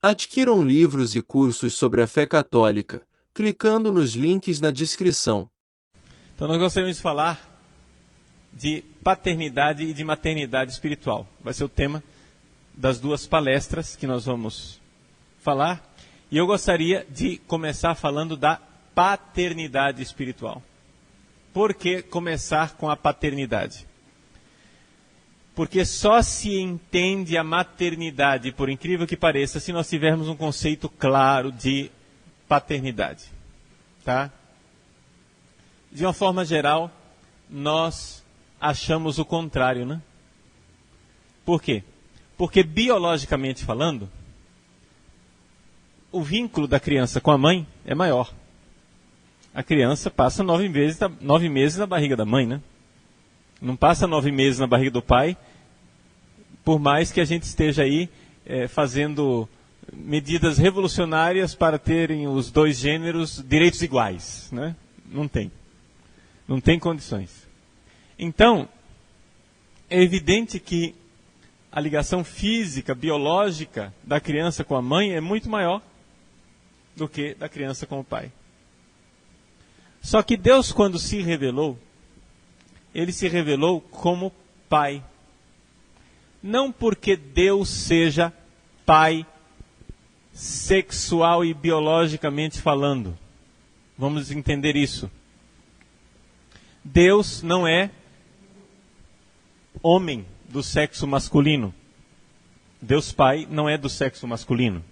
Adquiram livros e cursos sobre a fé católica, clicando nos links na descrição. Então nós gostaríamos de falar de paternidade e de maternidade espiritual. Vai ser o tema das duas palestras que nós vamos falar. E eu gostaria de começar falando da paternidade espiritual. Por que começar com a paternidade? Porque só se entende a maternidade, por incrível que pareça, se nós tivermos um conceito claro de paternidade. Tá? De uma forma geral, nós achamos o contrário, né? Por quê? Porque biologicamente falando, o vínculo da criança com a mãe é maior. A criança passa 9 meses na barriga da mãe, né? Não passa 9 meses na barriga do pai, por mais que a gente esteja aí fazendo medidas revolucionárias para terem os dois gêneros direitos iguais, né? Não tem. Não tem condições. Então, é evidente que a ligação física, biológica da criança com a mãe é muito maior do que da criança com o pai. Só que Deus, quando se revelou, Ele se revelou como Pai. Não porque Deus seja Pai sexual e biologicamente falando. Vamos entender isso. Deus não é homem do sexo masculino. Deus Pai não é do sexo masculino.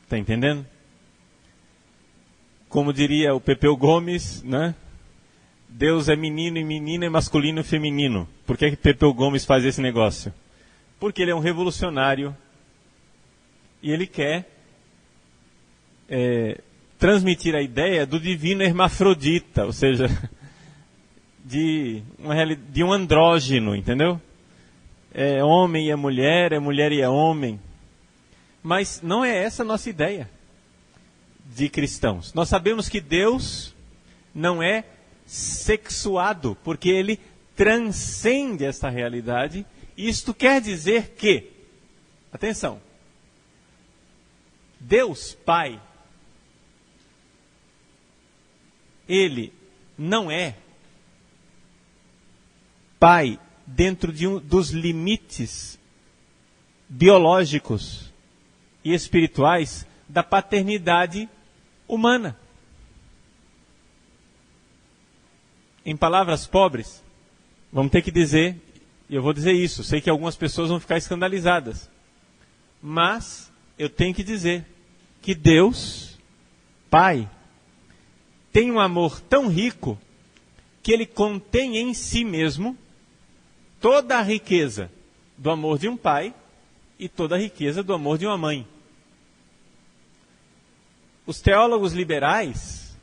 Está entendendo? Como diria o Pepeu Gomes, né? Deus é menino e menina, é masculino e feminino. Por que Pepeu Gomes faz esse negócio? Porque ele é um revolucionário e ele quer transmitir a ideia do divino hermafrodita, ou seja, de um andrógeno, entendeu? É homem e é mulher e é homem. Mas não é essa a nossa ideia de cristãos. Nós sabemos que Deus não é sexuado, porque Ele transcende essa realidade. Isto quer dizer que, atenção, Deus Pai, Ele não é Pai dentro dos limites biológicos e espirituais da paternidade humana. Em palavras pobres, vamos ter que dizer, e eu vou dizer isso, sei que algumas pessoas vão ficar escandalizadas, mas eu tenho que dizer que Deus, Pai, tem um amor tão rico que Ele contém em si mesmo toda a riqueza do amor de um pai e toda a riqueza do amor de uma mãe. Os teólogos liberais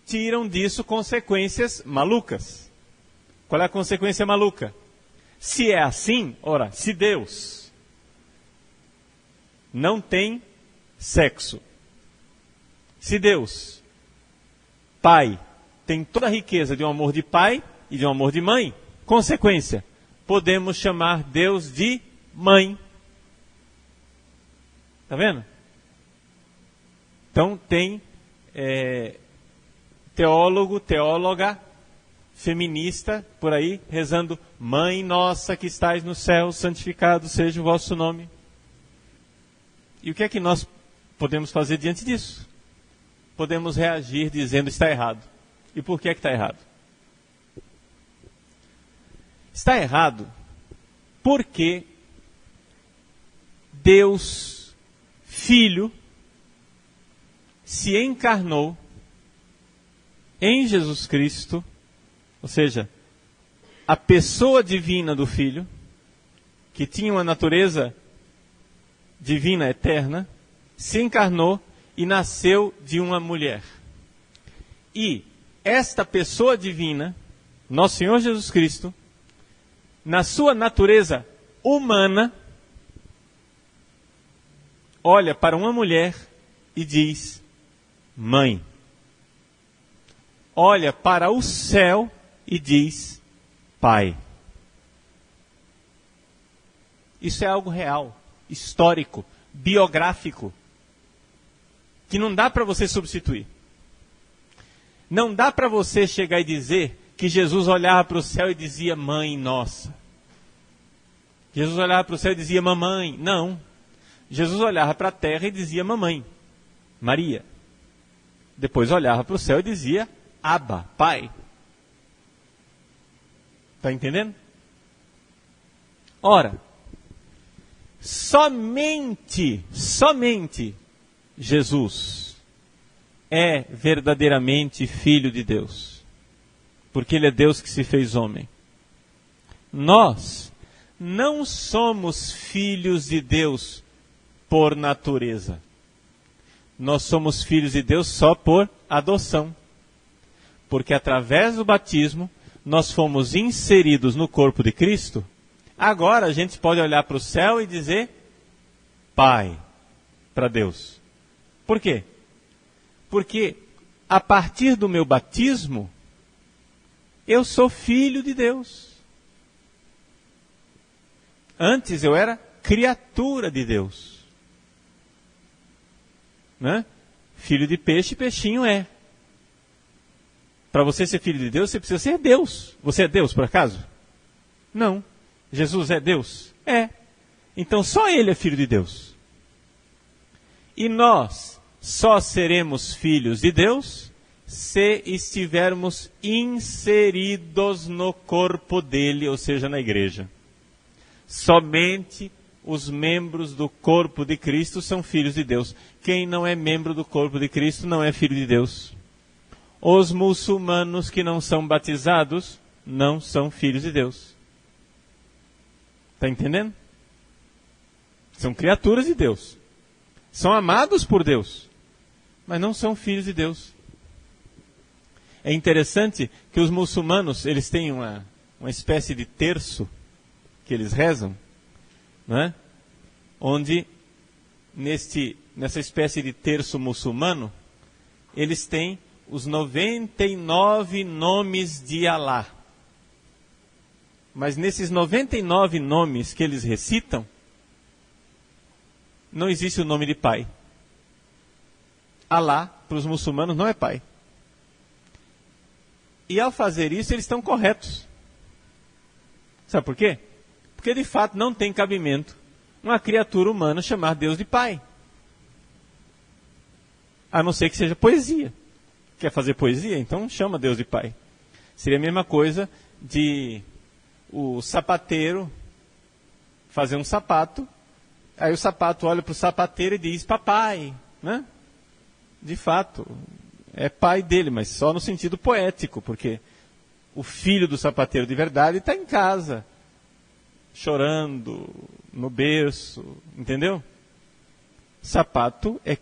tiram disso consequências malucas. Qual é a consequência maluca? Se é assim, ora, se Deus não tem sexo, se Deus, Pai, tem toda a riqueza de um amor de pai e de um amor de mãe, consequência, podemos chamar Deus de mãe. Está vendo? Então tem teóloga, feminista, por aí, rezando, Mãe nossa que estais no céu, santificado seja o vosso nome. E o que é que nós podemos fazer diante disso? Podemos reagir dizendo, está errado. E por que está errado? Está errado porque Deus, Filho, se encarnou em Jesus Cristo, ou seja, a pessoa divina do Filho, que tinha uma natureza divina eterna, se encarnou e nasceu de uma mulher. E esta pessoa divina, nosso Senhor Jesus Cristo, na sua natureza humana, olha para uma mulher e diz, mãe. Olha para o céu e diz, pai. Isso é algo real, histórico. biográfico que não dá para você substituir. Não dá para você chegar e dizer que Jesus olhava para o céu e dizia, mãe nossa. Jesus olhava para o céu e dizia, mamãe. Não. Jesus olhava para a terra e dizia, mamãe, Maria. Depois olhava para o céu e dizia, Abba, pai. Está entendendo? Ora, somente Jesus é verdadeiramente Filho de Deus. Porque Ele é Deus que se fez homem. Nós não somos filhos de Deus por natureza. Nós somos filhos de Deus só por adoção. Porque através do batismo, nós fomos inseridos no corpo de Cristo. Agora a gente pode olhar para o céu e dizer, Pai, para Deus. Por quê? Porque a partir do meu batismo, eu sou filho de Deus. Antes eu era criatura de Deus. Né? Filho de peixe, peixinho é. Para você ser filho de Deus, você precisa ser Deus. Você é Deus, por acaso? Não. Jesus é Deus? É. Então só Ele é filho de Deus. E nós só seremos filhos de Deus se estivermos inseridos no corpo dele, ou seja, na igreja. Somente os membros do corpo de Cristo são filhos de Deus. Quem não é membro do corpo de Cristo não é filho de Deus. Os muçulmanos que não são batizados não são filhos de Deus. Está entendendo? São criaturas de Deus. São amados por Deus, mas não são filhos de Deus. É interessante que os muçulmanos, eles têm uma espécie de terço que eles rezam, né? Onde, nessa espécie de terço muçulmano, eles têm os 99 nomes de Alá. Mas nesses 99 nomes que eles recitam, não existe o nome de pai. Alá, para os muçulmanos, não é pai. E ao fazer isso, eles estão corretos. Sabe por quê? Porque de fato não tem cabimento uma criatura humana chamar Deus de pai. A não ser que seja poesia. Quer fazer poesia? Então chama Deus de pai. Seria a mesma coisa de o sapateiro fazer um sapato, aí o sapato olha para o sapateiro e diz, papai, né? De fato, é pai dele, mas só no sentido poético, porque o filho do sapateiro de verdade está em casa, chorando, no berço, entendeu? Sapato é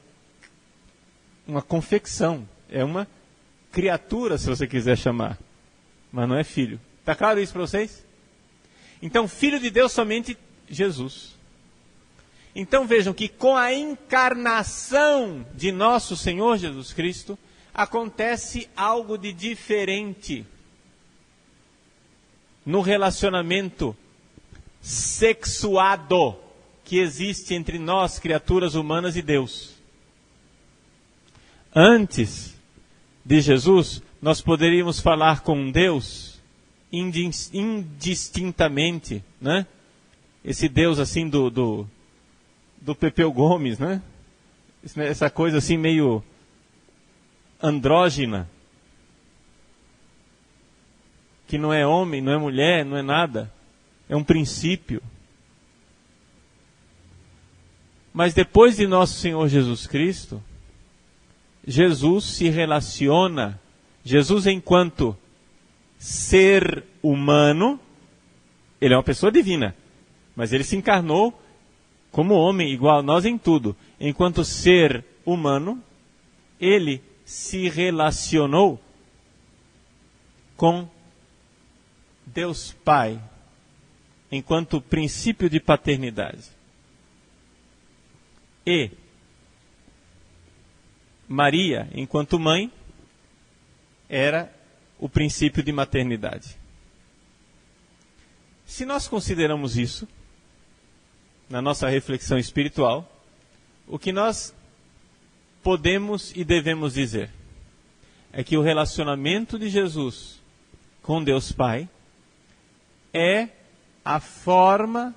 uma confecção, é uma criatura, se você quiser chamar, mas não é filho. Está claro isso para vocês? Então, filho de Deus somente Jesus. Então vejam que com a encarnação de nosso Senhor Jesus Cristo, acontece algo de diferente no relacionamento sexuado que existe entre nós, criaturas humanas, e Deus. Antes de Jesus, nós poderíamos falar com Deus indistintamente, né? Esse Deus assim do Pepeu Gomes, né? Essa coisa assim meio andrógina, que não é homem, não é mulher, não é nada, é um princípio. Mas depois de nosso Senhor Jesus Cristo, Jesus se relaciona, Jesus enquanto ser humano, ele é uma pessoa divina, mas ele se encarnou como homem, igual a nós em tudo. Enquanto ser humano, ele se relacionou com Deus Pai, enquanto princípio de paternidade. E Maria, enquanto mãe, era o princípio de maternidade. Se nós consideramos isso, na nossa reflexão espiritual, o que nós podemos e devemos dizer é que o relacionamento de Jesus com Deus Pai é a forma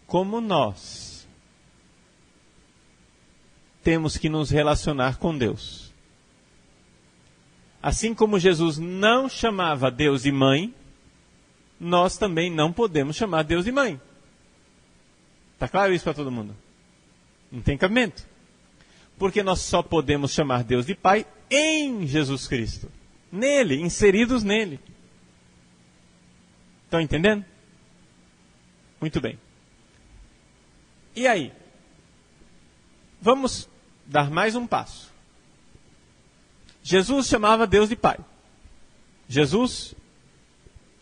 como nós temos que nos relacionar com Deus. Assim como Jesus não chamava Deus de mãe, nós também não podemos chamar Deus de mãe. Está claro isso para todo mundo? Não tem cabimento. Porque nós só podemos chamar Deus de Pai em Jesus Cristo. Nele, inseridos nele. Estão entendendo? Muito bem. E aí? Vamos dar mais um passo. Jesus chamava Deus de Pai. Jesus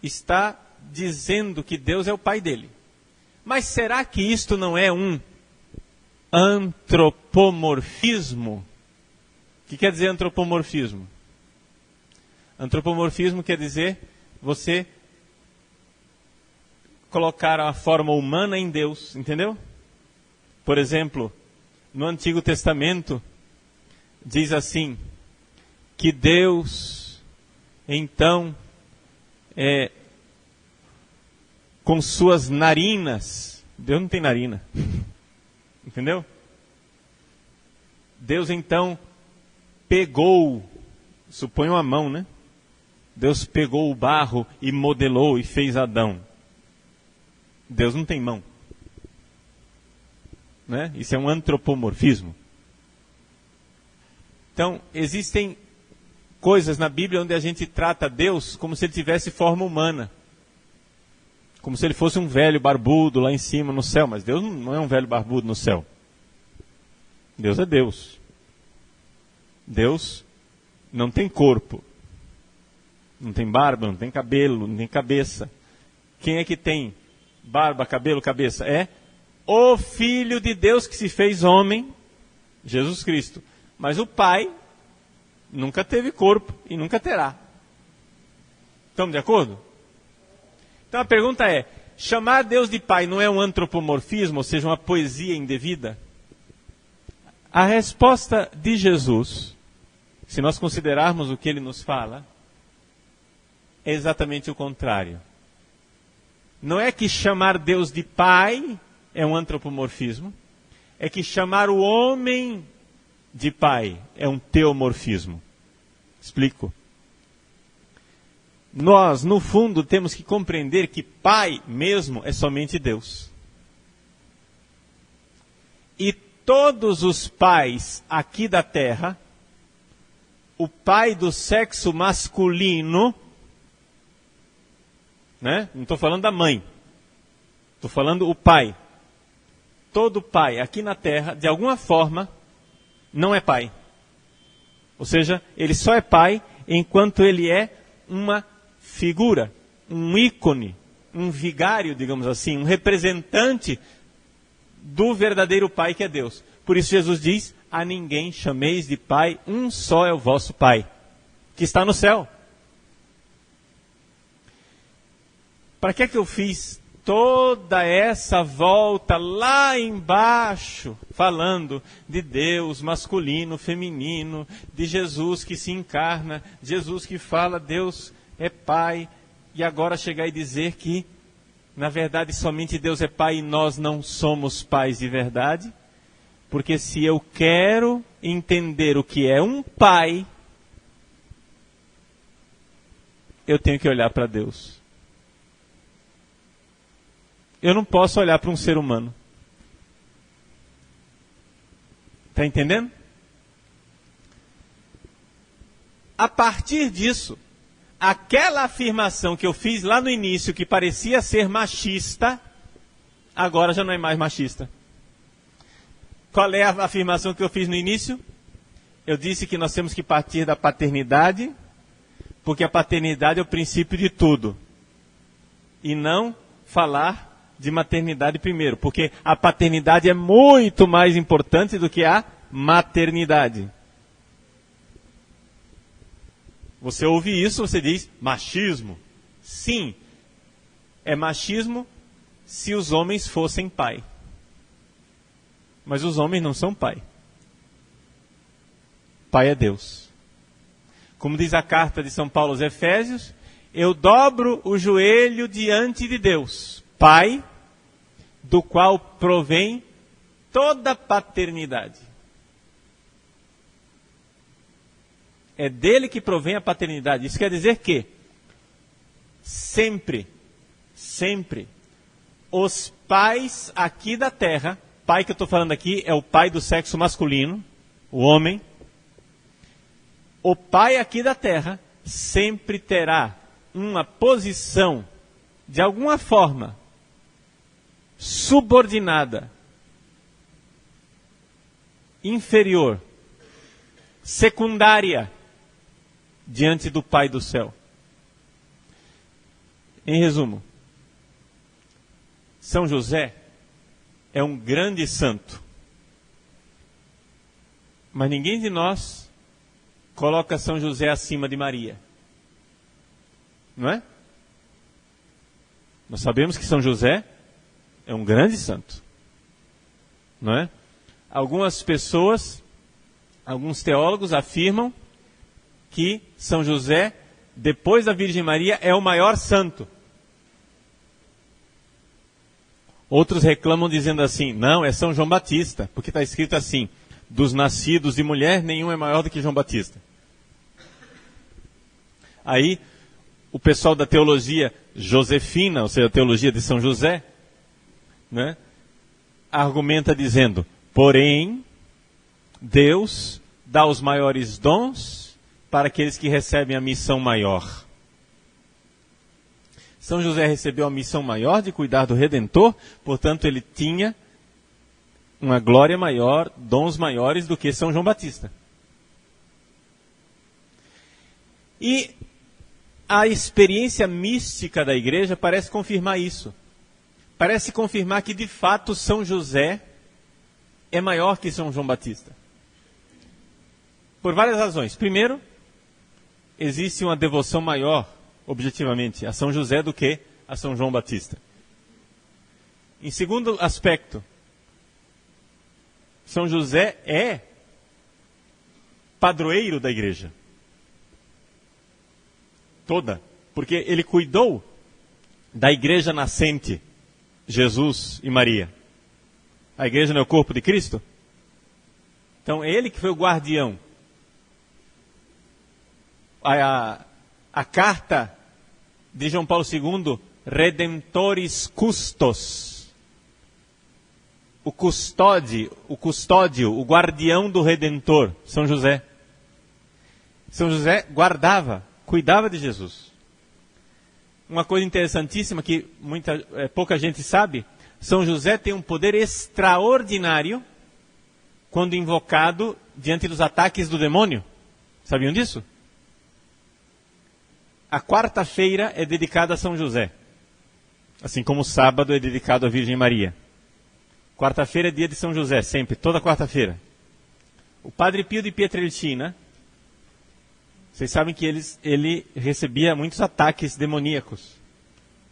está dizendo que Deus é o Pai dele. Mas será que isto não é um antropomorfismo? O que quer dizer antropomorfismo? Antropomorfismo quer dizer você colocar a forma humana em Deus, entendeu? Por exemplo, no Antigo Testamento, diz assim, que Deus, então, com suas narinas, Deus não tem narina, entendeu? Deus, então, pegou, suponho a mão, né? Deus pegou o barro e modelou e fez Adão. Deus não tem mão. Né? Isso é um antropomorfismo. Então, existem coisas na Bíblia onde a gente trata Deus como se ele tivesse forma humana. Como se ele fosse um velho barbudo lá em cima no céu. Mas Deus não é um velho barbudo no céu. Deus é Deus. Deus não tem corpo. Não tem barba, não tem cabelo, não tem cabeça. Quem é que tem barba, cabelo, cabeça? É o Filho de Deus que se fez homem, Jesus Cristo. Mas o Pai nunca teve corpo e nunca terá. Estamos de acordo? Então a pergunta é, chamar Deus de Pai não é um antropomorfismo, ou seja, uma poesia indevida? A resposta de Jesus, se nós considerarmos o que ele nos fala, é exatamente o contrário. Não é que chamar Deus de Pai é um antropomorfismo, é que chamar o homem de Pai é um teomorfismo. Explico. Nós, no fundo, temos que compreender que Pai mesmo é somente Deus. E todos os pais aqui da Terra, o pai do sexo masculino, né? Não estou falando da mãe, estou falando o pai. Todo pai aqui na Terra, de alguma forma, não é pai. Ou seja, ele só é pai enquanto ele é uma figura, um ícone, um vigário, digamos assim, um representante do verdadeiro pai que é Deus. Por isso Jesus diz, a ninguém chameis de pai, um só é o vosso pai, que está no céu. Para que é que eu fiz toda essa volta lá embaixo, falando de Deus masculino, feminino, de Jesus que se encarna, Jesus que fala, Deus é Pai, e agora chegar e dizer que, na verdade, somente Deus é Pai e nós não somos pais de verdade? Porque se eu quero entender o que é um pai, eu tenho que olhar para Deus. Eu não posso olhar para um ser humano. Está entendendo? A partir disso, aquela afirmação que eu fiz lá no início, que parecia ser machista, agora já não é mais machista. Qual é a afirmação que eu fiz no início? Eu disse que nós temos que partir da paternidade, porque a paternidade é o princípio de tudo. E não falar de maternidade primeiro, porque a paternidade é muito mais importante do que a maternidade. Você ouve isso, você diz, machismo. Sim, é machismo se os homens fossem pai. Mas os homens não são pai. Pai é Deus. Como diz a carta de São Paulo aos Efésios, eu dobro o joelho diante de Deus, Pai, do qual provém toda paternidade. É dele que provém a paternidade. Isso quer dizer que sempre, os pais aqui da terra, pai que eu estou falando aqui é o pai do sexo masculino, o homem. O pai aqui da terra sempre terá uma posição, de alguma forma, subordinada, inferior, secundária, diante do Pai do céu. Em resumo, São José é um grande santo, mas ninguém de nós coloca São José acima de Maria. Não é? Nós sabemos que São José é um grande santo. Não é? Algumas pessoas, alguns teólogos afirmam que São José, depois da Virgem Maria, é o maior santo. Outros reclamam dizendo assim, não, é São João Batista, porque está escrito assim, dos nascidos de mulher, nenhum é maior do que João Batista. Aí, o pessoal da teologia josefina, ou seja, a teologia de São José, né, argumenta dizendo, porém, Deus dá os maiores dons para aqueles que recebem a missão maior. São José recebeu a missão maior de cuidar do Redentor, portanto ele tinha uma glória maior, dons maiores do que São João Batista. E a experiência mística da igreja parece confirmar isso. Parece confirmar que de fato São José é maior que São João Batista. Por várias razões. Primeiro, existe uma devoção maior, objetivamente, a São José do que a São João Batista. Em segundo aspecto, São José é padroeiro da igreja. Toda. Porque ele cuidou da igreja nascente, Jesus e Maria. A igreja não é o corpo de Cristo? Então é ele que foi o guardião. A carta de João Paulo II, Redemptoris Custos, o custódio, o guardião do Redentor, São José. São José guardava, cuidava de Jesus. Uma coisa interessantíssima que pouca gente sabe, São José tem um poder extraordinário quando invocado diante dos ataques do demônio. Sabiam disso? A quarta-feira é dedicada a São José, assim como o sábado é dedicado à Virgem Maria. Quarta-feira é dia de São José, sempre, toda quarta-feira. O Padre Pio de Pietrelcina, vocês sabem que ele recebia muitos ataques demoníacos.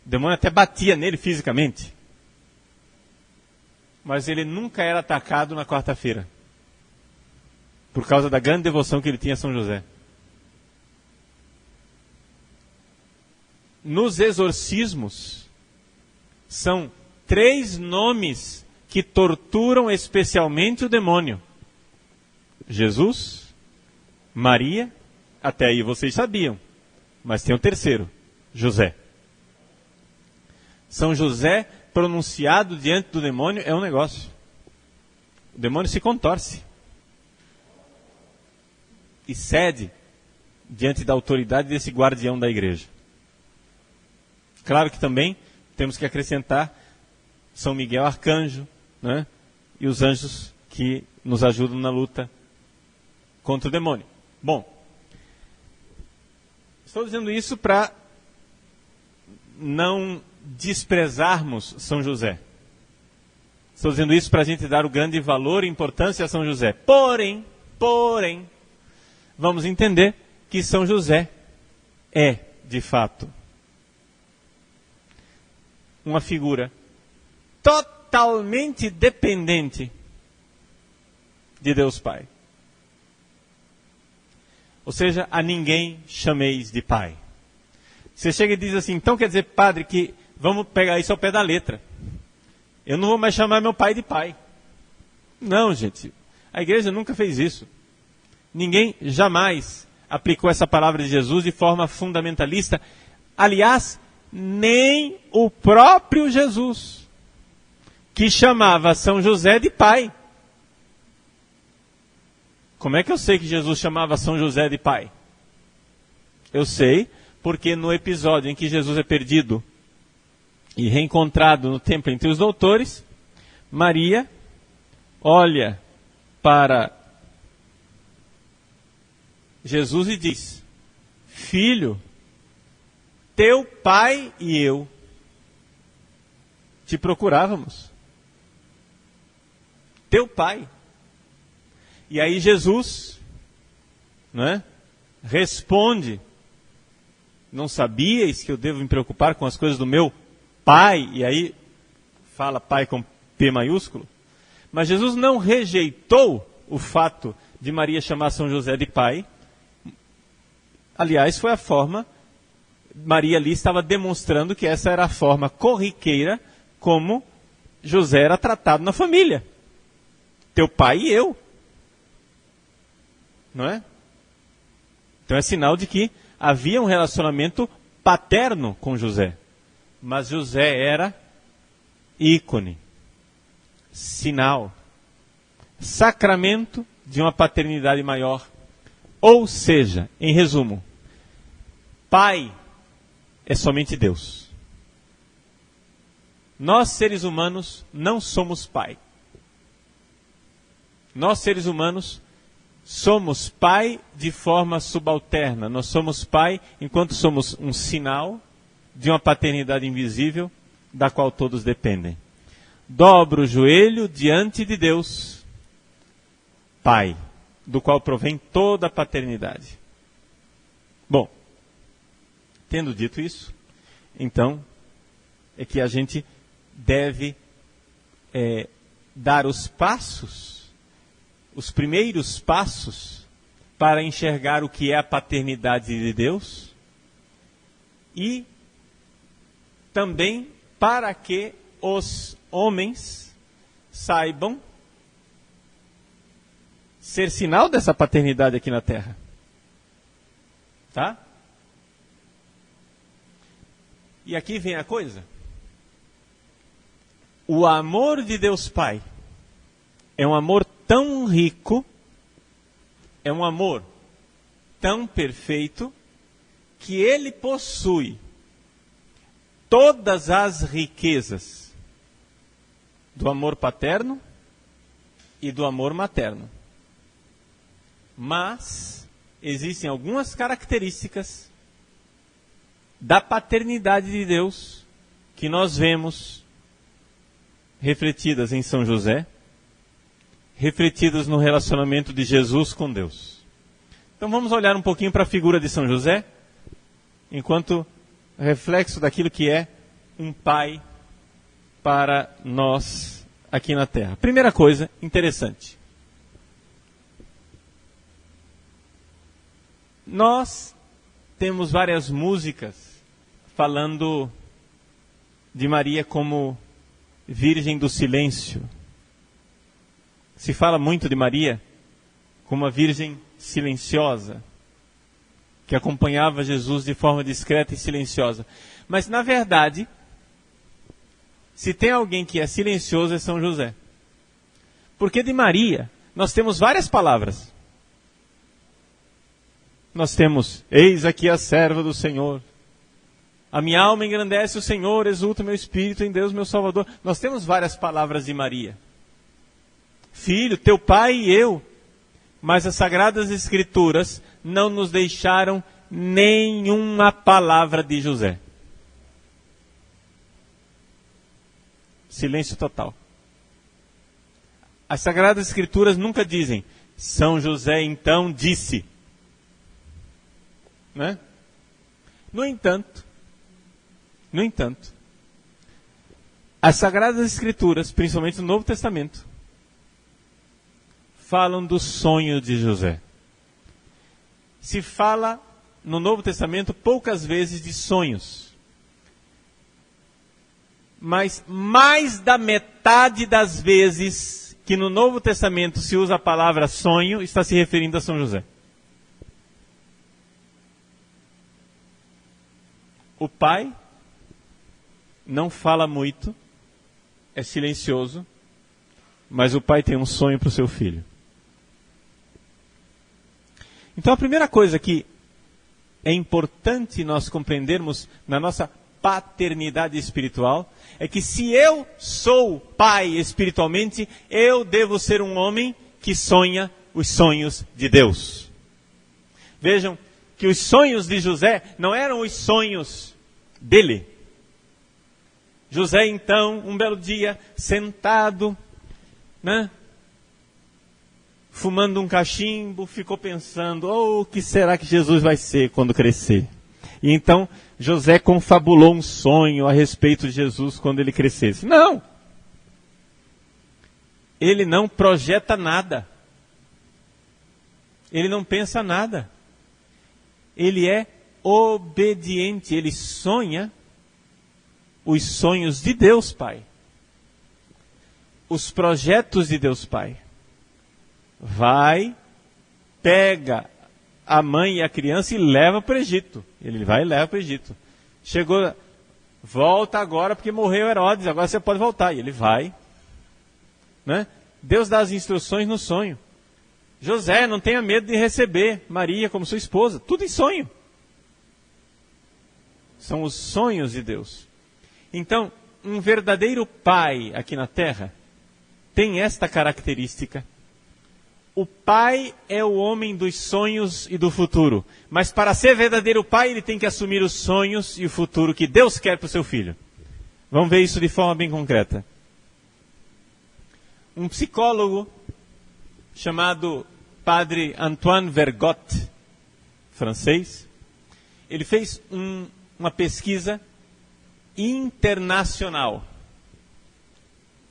O demônio até batia nele fisicamente. Mas ele nunca era atacado na quarta-feira, por causa da grande devoção que ele tinha a São José. Nos exorcismos, são 3 nomes que torturam especialmente o demônio. Jesus, Maria, até aí vocês sabiam, mas tem o terceiro, José. São José pronunciado diante do demônio é um negócio. O demônio se contorce e cede diante da autoridade desse guardião da igreja. Claro que também temos que acrescentar São Miguel Arcanjo, né? E os anjos que nos ajudam na luta contra o demônio. Bom, estou dizendo isso para não desprezarmos São José. Estou dizendo isso para a gente dar o grande valor e importância a São José. Porém, vamos entender que São José é, de fato, uma figura totalmente dependente de Deus Pai. Ou seja, a ninguém chameis de pai. Você chega e diz assim, então quer dizer, padre, que vamos pegar isso ao pé da letra. Eu não vou mais chamar meu pai de pai. Não, gente. A igreja nunca fez isso. Ninguém jamais aplicou essa palavra de Jesus de forma fundamentalista. Aliás, nem o próprio Jesus, que chamava São José de pai. Como é que eu sei que Jesus chamava São José de pai? Eu sei porque no episódio em que Jesus é perdido e reencontrado no templo entre os doutores, Maria olha para Jesus e diz: Filho, teu pai e eu te procurávamos. Teu pai. E aí Jesus, não é, responde: não sabíeis que eu devo me preocupar com as coisas do meu pai? E aí fala pai com P maiúsculo. Mas Jesus não rejeitou o fato de Maria chamar São José de pai. Aliás, foi a forma, Maria ali estava demonstrando que essa era a forma corriqueira como José era tratado na família. Teu pai e eu. Não é? Então é sinal de que havia um relacionamento paterno com José. Mas José era ícone, sinal, sacramento de uma paternidade maior. Ou seja, em resumo, pai é somente Deus. Nós, seres humanos, não somos pai. Nós, seres humanos, somos pai de forma subalterna. Nós somos pai enquanto somos um sinal de uma paternidade invisível da qual todos dependem. Dobro o joelho diante de Deus, Pai, do qual provém toda a paternidade. Bom, tendo dito isso, então, é que a gente deve dar os passos, os primeiros passos, para enxergar o que é a paternidade de Deus e também para que os homens saibam ser sinal dessa paternidade aqui na Terra. Tá? E aqui vem a coisa. O amor de Deus Pai é um amor tão rico, é um amor tão perfeito, que ele possui todas as riquezas do amor paterno e do amor materno. Mas existem algumas características da paternidade de Deus que nós vemos refletidas em São José, refletidas no relacionamento de Jesus com Deus. Então vamos olhar um pouquinho para a figura de São José, enquanto reflexo daquilo que é um pai para nós aqui na Terra. Primeira coisa interessante. Nós temos várias músicas falando de Maria como Virgem do Silêncio. Se fala muito de Maria como uma virgem silenciosa, que acompanhava Jesus de forma discreta e silenciosa. Mas, na verdade, se tem alguém que é silencioso, é São José. Porque de Maria, nós temos várias palavras. Nós temos: eis aqui a serva do Senhor. A minha alma engrandece o Senhor, exulta o meu espírito em Deus, meu Salvador. Nós temos várias palavras de Maria. Filho, teu pai e eu. Mas as Sagradas Escrituras não nos deixaram nenhuma palavra de José. Silêncio total. As Sagradas Escrituras nunca dizem: São José então disse. Né? No entanto, as Sagradas Escrituras, principalmente no Novo Testamento, falam do sonho de José. se fala no Novo Testamento poucas vezes de sonhos. Mas mais da metade das vezes que no Novo Testamento se usa a palavra sonho, está se referindo a São José. O pai não fala muito, é silencioso, mas o pai tem um sonho para o seu filho. Então a primeira coisa que é importante nós compreendermos na nossa paternidade espiritual é que se eu sou pai espiritualmente, eu devo ser um homem que sonha os sonhos de Deus. Vejam que os sonhos de José não eram os sonhos dele. José, então, um belo dia, sentado, fumando um cachimbo, ficou pensando, o que será que Jesus vai ser quando crescer? E então, José confabulou um sonho a respeito de Jesus quando ele crescesse. Não! Ele não projeta nada. Ele não pensa nada. Ele é obediente, ele sonha os sonhos de Deus Pai. Os projetos de Deus Pai. Vai, pega a mãe e a criança e leva para o Egito. Ele vai e leva para o Egito. Chegou, volta agora porque morreu Herodes, agora você pode voltar. E ele vai. Deus dá as instruções no sonho. José, não tenha medo de receber Maria como sua esposa. Tudo em sonho. São os sonhos de Deus. Então, um verdadeiro pai aqui na terra tem esta característica. O pai é o homem dos sonhos e do futuro. Mas para ser verdadeiro pai, ele tem que assumir os sonhos e o futuro que Deus quer para o seu filho. Vamos ver isso de forma bem concreta. Um psicólogo chamado Padre Antoine Vergote, francês, ele fez uma pesquisa internacional.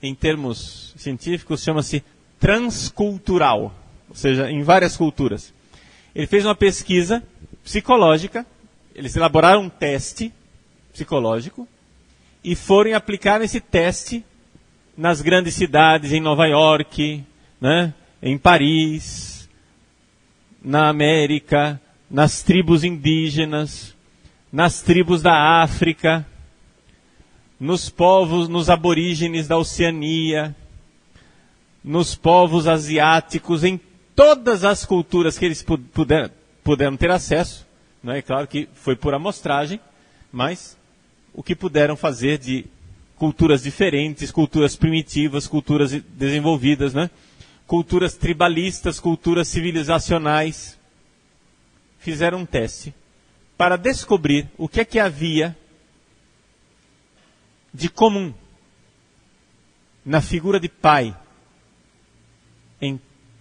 Em termos científicos, chama-se transcultural, ou seja, em várias culturas. Ele fez uma pesquisa psicológica, eles elaboraram um teste psicológico e foram aplicar esse teste nas grandes cidades, em Nova York, em Paris, na América, nas tribos indígenas, nas tribos da África, nos povos, nos aborígenes da Oceania, nos povos asiáticos, em todas as culturas que eles puderam ter acesso. É claro que foi por amostragem, mas o que puderam fazer de culturas diferentes, culturas primitivas, culturas desenvolvidas, culturas tribalistas, culturas civilizacionais, fizeram um teste para descobrir o que é que havia de comum na figura de pai em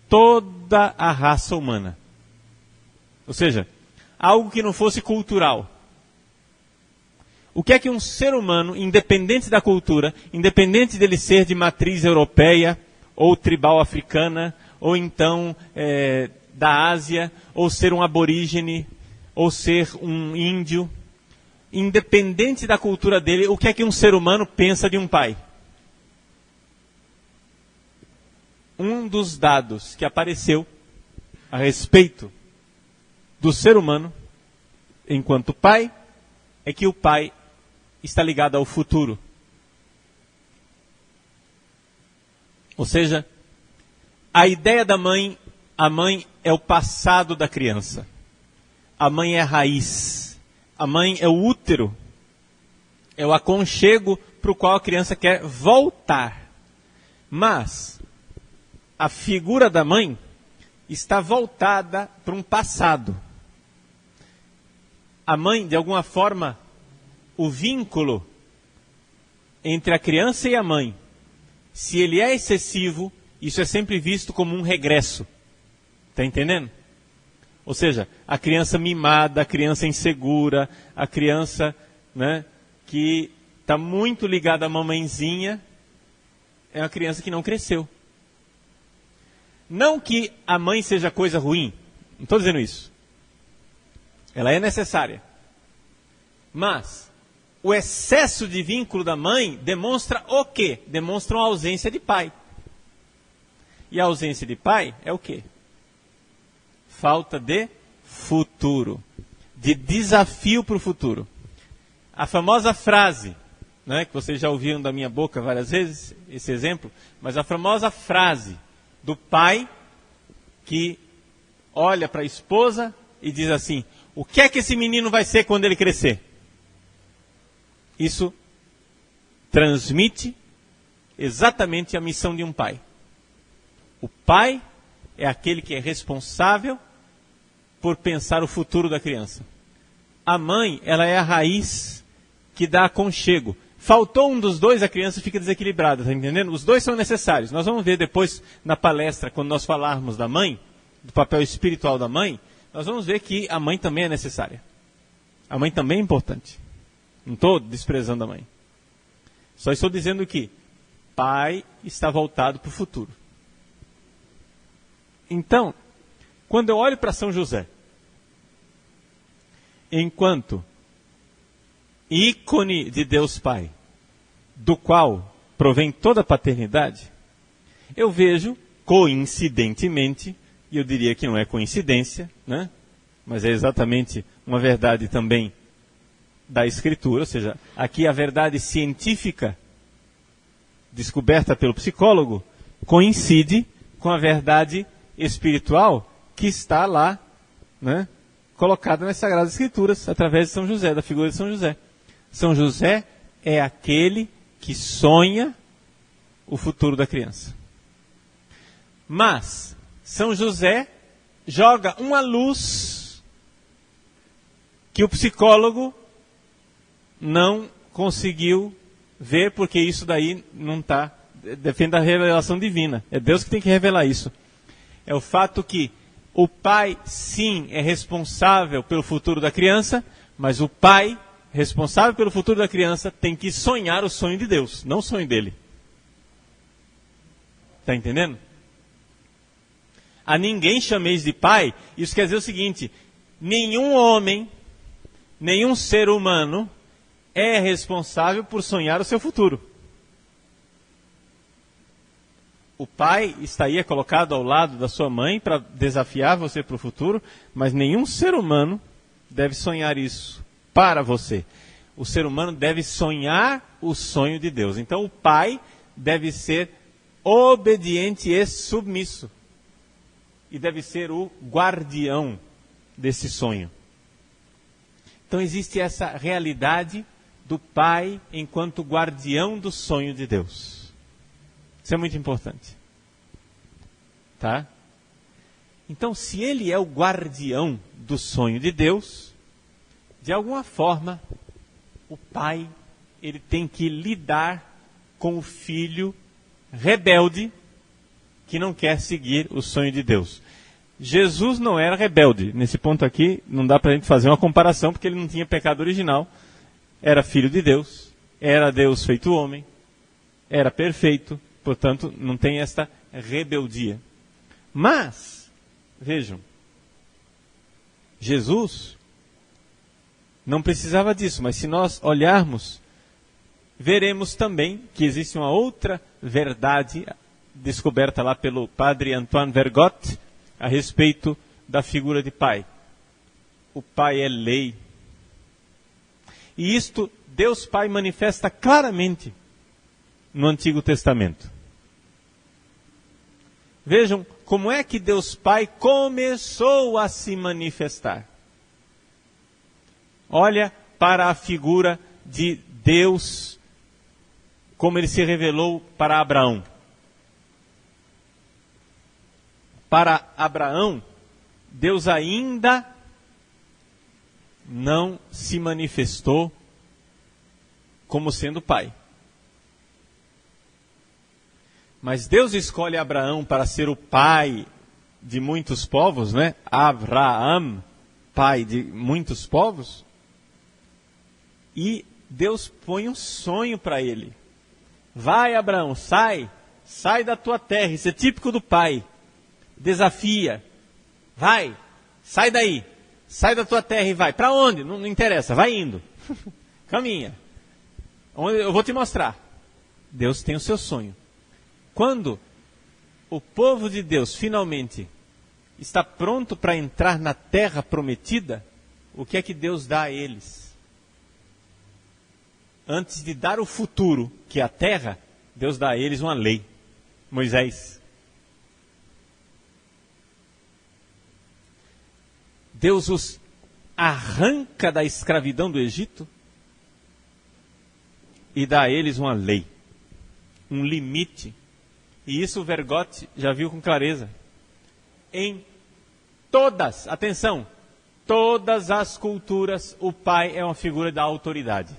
toda a raça humana. Ou seja, algo que não fosse cultural. O que é que um ser humano, independente da cultura, independente dele ser de matriz europeia, ou tribal africana, ou então da Ásia, ou ser um aborígene, ou ser um índio, independente da cultura dele, o que é que um ser humano pensa de um pai? Um dos dados que apareceu a respeito do ser humano, enquanto pai, é que o pai está ligado ao futuro. Ou seja, a ideia da mãe, a mãe é o passado da criança. A mãe é a raiz. A mãe é o útero. É o aconchego para o qual a criança quer voltar. Mas a figura da mãe está voltada para um passado. A mãe, de alguma forma, o vínculo entre a criança e a mãe, se ele é excessivo, isso é sempre visto como um regresso. Está entendendo? Ou seja, a criança mimada, a criança insegura, a criança que está muito ligada à mamãezinha, é uma criança que não cresceu. Não que a mãe seja coisa ruim, não estou dizendo isso. Ela é necessária. Mas o excesso de vínculo da mãe demonstra o quê? Demonstra uma ausência de pai. E a ausência de pai é o quê? Falta de futuro, de desafio para o futuro. A famosa frase, né, que vocês já ouviram da minha boca várias vezes, esse exemplo, mas a famosa frase do pai que olha para a esposa e diz assim: o que é que esse menino vai ser quando ele crescer? Isso transmite exatamente a missão de um pai. O pai é aquele que é responsável por pensar o futuro da criança. A mãe, ela é a raiz que dá aconchego. Faltou um dos dois, a criança fica desequilibrada, tá entendendo? Os dois são necessários. Nós vamos ver depois na palestra, quando nós falarmos da mãe, do papel espiritual da mãe, nós vamos ver que a mãe também é necessária. A mãe também é importante. Não estou desprezando a mãe. Só estou dizendo que pai está voltado para o futuro. Então, quando eu olho para São José, enquanto ícone de Deus Pai, do qual provém toda a paternidade, eu vejo, coincidentemente, e eu diria que não é coincidência, né? Mas é exatamente uma verdade também da Escritura, ou seja, aqui a verdade científica descoberta pelo psicólogo coincide com a verdade espiritual que está lá, né, colocada nas Sagradas Escrituras, através de São José, da figura de São José. São José é aquele que sonha o futuro da criança. Mas São José joga uma luz que o psicólogo não conseguiu ver, porque isso daí não está, depende da revelação divina. É Deus que tem que revelar isso. É o fato que o pai, sim, é responsável pelo futuro da criança, mas o pai, responsável pelo futuro da criança, tem que sonhar o sonho de Deus, não o sonho dele. Está entendendo? A ninguém chameis de pai, isso quer dizer o seguinte: nenhum homem, nenhum ser humano é responsável por sonhar o seu futuro. O pai está aí colocado ao lado da sua mãe para desafiar você para o futuro, mas nenhum ser humano deve sonhar isso para você. O ser humano deve sonhar o sonho de Deus. Então o pai deve ser obediente e submisso. E deve ser o guardião desse sonho. Então existe essa realidade do pai enquanto guardião do sonho de Deus. Isso é muito importante. Tá? Então, se ele é o guardião do sonho de Deus, de alguma forma, o pai, ele tem que lidar com o filho rebelde que não quer seguir o sonho de Deus. Jesus não era rebelde. Nesse ponto aqui, não dá para a gente fazer uma comparação, porque ele não tinha pecado original. Era filho de Deus, era Deus feito homem, era perfeito, portanto, não tem esta rebeldia. Mas, vejam, Jesus não precisava disso, mas se nós olharmos, veremos também que existe uma outra verdade descoberta lá pelo padre Antoine Vergot a respeito da figura de pai. O pai é lei. E isto Deus Pai manifesta claramente no Antigo Testamento. Vejam como é que Deus Pai começou a se manifestar. Olha para a figura de Deus, como ele se revelou para Abraão. Para Abraão, Deus ainda não se manifestou como sendo pai. Mas Deus escolhe Abraão para ser o pai de muitos povos, né? Abraão, pai de muitos povos. E Deus põe um sonho para ele. Vai, Abraão, sai da tua terra. Isso é típico do pai. Desafia. Vai, sai daí. Sai da tua terra e vai. Para onde? Não interessa, vai indo. Caminha. Eu vou te mostrar. Deus tem o seu sonho. Quando o povo de Deus finalmente está pronto para entrar na terra prometida, o que é que Deus dá a eles? Antes de dar o futuro, que é a terra, Deus dá a eles uma lei. Moisés. Deus os arranca da escravidão do Egito e dá a eles uma lei, um limite. E isso o Vergote já viu com clareza. Em todas, atenção, todas as culturas, o pai é uma figura da autoridade.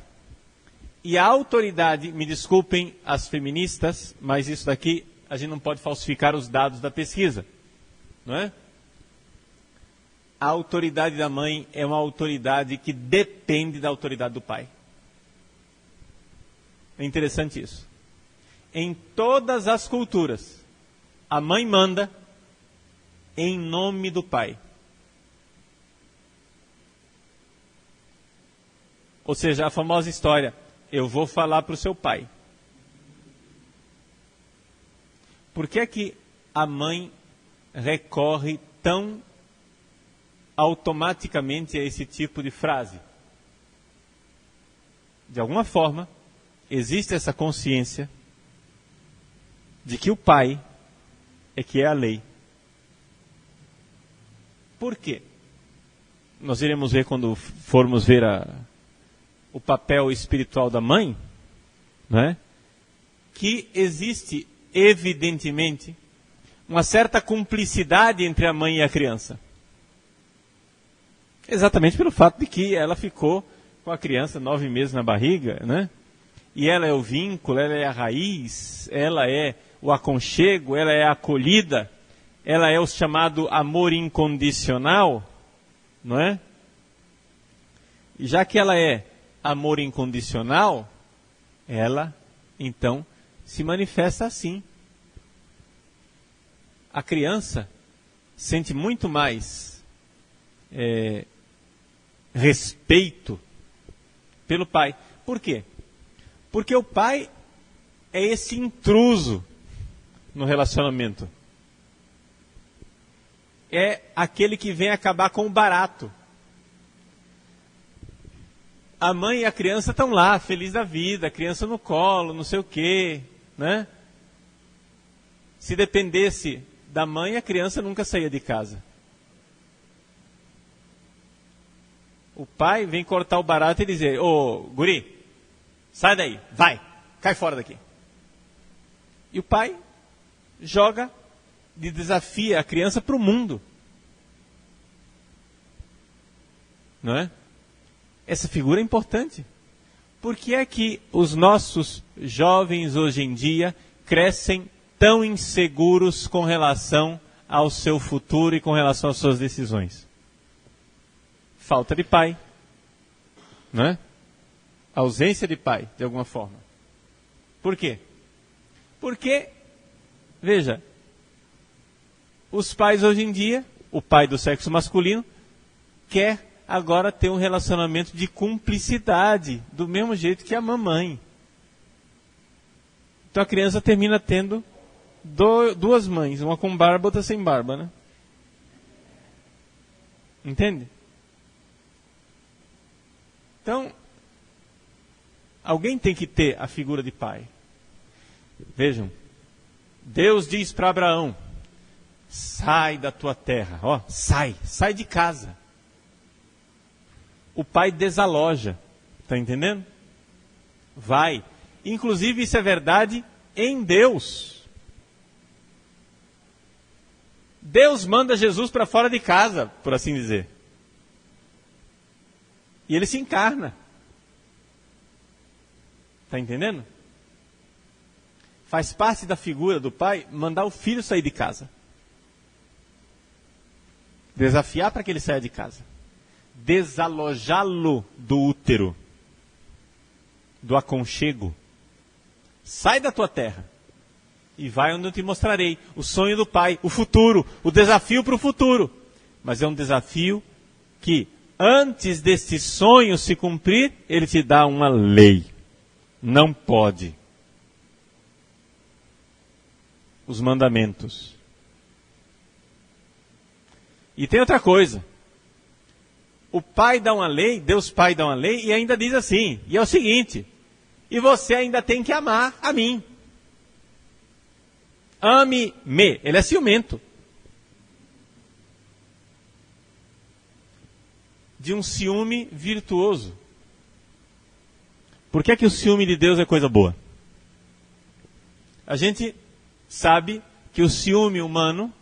E a autoridade, me desculpem as feministas, mas isso daqui a gente não pode falsificar os dados da pesquisa, não é? A autoridade da mãe é uma autoridade que depende da autoridade do pai. É interessante isso. Em todas as culturas, a mãe manda em nome do pai. Ou seja, a famosa história, eu vou falar para o seu pai. Por que é que a mãe recorre tão automaticamente a esse tipo de frase? De alguma forma, existe essa consciência de que o pai é que é a lei. Por quê? Nós iremos ver quando formos ver o papel espiritual da mãe, né? Que existe, evidentemente, uma certa cumplicidade entre a mãe e a criança. Exatamente pelo fato de que ela ficou com a criança 9 meses na barriga, né? E ela é o vínculo, ela é a raiz, ela é o aconchego, ela é a acolhida, ela é o chamado amor incondicional, não é? E já que ela é amor incondicional, ela, então, se manifesta assim. A criança sente muito mais respeito pelo pai. Por quê? Porque o pai é esse intruso no relacionamento. É aquele que vem acabar com o barato. A mãe e a criança estão lá, feliz da vida, a criança no colo, não sei o quê, né? Se dependesse da mãe, a criança nunca saía de casa. O pai vem cortar o barato e dizer, ô, guri, sai daí, vai, cai fora daqui. E o pai joga, desafia a criança para o mundo. Não é? Essa figura é importante. Por que é que os nossos jovens hoje em dia crescem tão inseguros com relação ao seu futuro e com relação às suas decisões? Falta de pai. Não é? Ausência de pai, de alguma forma. Por quê? Porque, veja, os pais hoje em dia, o pai do sexo masculino, quer agora ter um relacionamento de cumplicidade, do mesmo jeito que a mamãe. Então a criança termina tendo duas mães, uma com barba, outra sem barba, né? Entende? Então, alguém tem que ter a figura de pai. Vejam, Deus diz para Abraão, sai da tua terra, ó, sai de casa. O pai desaloja, está entendendo? Vai. Inclusive isso é verdade em Deus. Deus manda Jesus para fora de casa, por assim dizer. E ele se encarna. Está entendendo? Faz parte da figura do pai mandar o filho sair de casa. Desafiar para que ele saia de casa. Desalojá-lo do útero, do aconchego. Sai da tua terra e vai onde eu te mostrarei. O sonho do pai, o futuro, o desafio para o futuro. Mas é um desafio que antes desse sonho se cumprir, ele te dá uma lei. Não pode. Os mandamentos. E tem outra coisa. O pai dá uma lei, Deus Pai dá uma lei e ainda diz assim, e é o seguinte, e você ainda tem que amar a mim. Ame-me. Ele é ciumento. De um ciúme virtuoso. Por que é que o ciúme de Deus é coisa boa? A gente sabe que o ciúme humano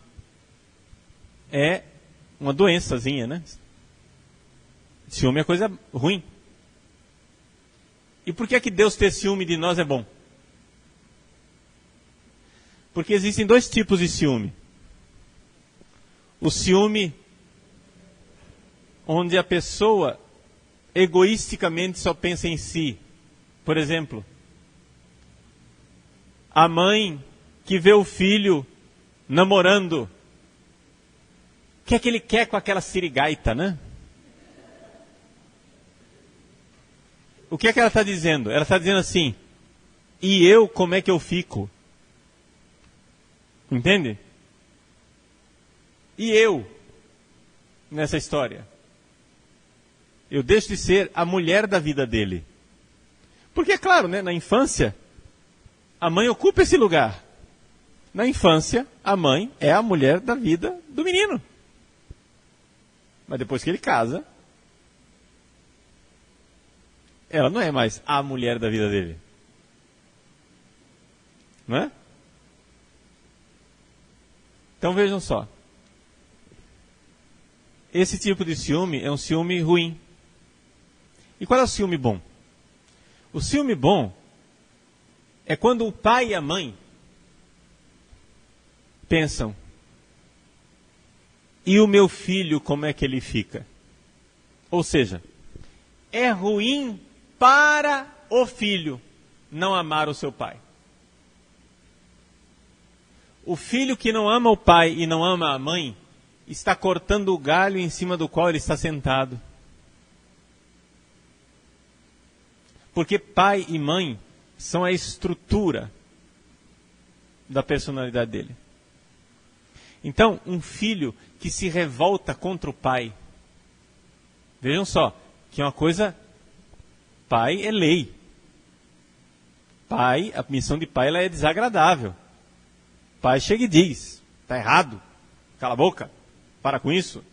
é uma doençazinha, né? Ciúme é coisa ruim. E por que é que Deus ter ciúme de nós é bom? Porque existem dois tipos de ciúme. O ciúme onde a pessoa egoisticamente só pensa em si. Por exemplo, a mãe que vê o filho namorando. O que é que ele quer com aquela sirigaita, né? O que é que ela está dizendo? Ela está dizendo assim, e eu como é que eu fico? Entende? E eu, nessa história? Eu deixo de ser a mulher da vida dele. Porque, é claro, né, na infância, a mãe ocupa esse lugar. Na infância, a mãe é a mulher da vida do menino. Mas depois que ele casa, ela não é mais a mulher da vida dele. Não é? Então vejam só. Esse tipo de ciúme é um ciúme ruim. E qual é o ciúme bom? O ciúme bom é quando o pai e a mãe pensam, e o meu filho como é que ele fica? Ou seja, é ruim para o filho não amar o seu pai. O filho que não ama o pai e não ama a mãe está cortando o galho em cima do qual ele está sentado. Porque pai e mãe são a estrutura da personalidade dele. Então, um filho que se revolta contra o pai, vejam só, que é uma coisa, pai é lei. Pai, a missão de pai ela é desagradável. Pai chega e diz, está errado, cala a boca, para com isso,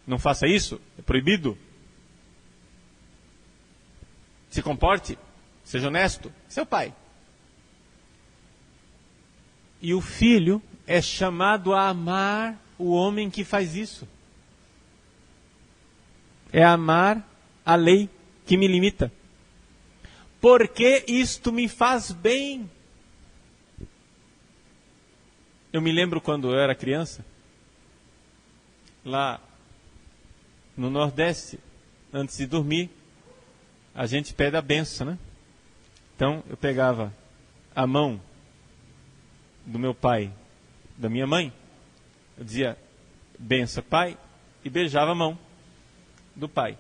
não faça isso, é proibido. Se comporte, seja honesto, seu pai. E o filho é chamado a amar o homem que faz isso. É amar a lei que me limita. Porque isto me faz bem. Eu me lembro quando eu era criança, lá no Nordeste, antes de dormir, a gente pede a benção, né? Então, eu pegava a mão do meu pai, da minha mãe, eu dizia, benção, pai, e beijava a mão do pai.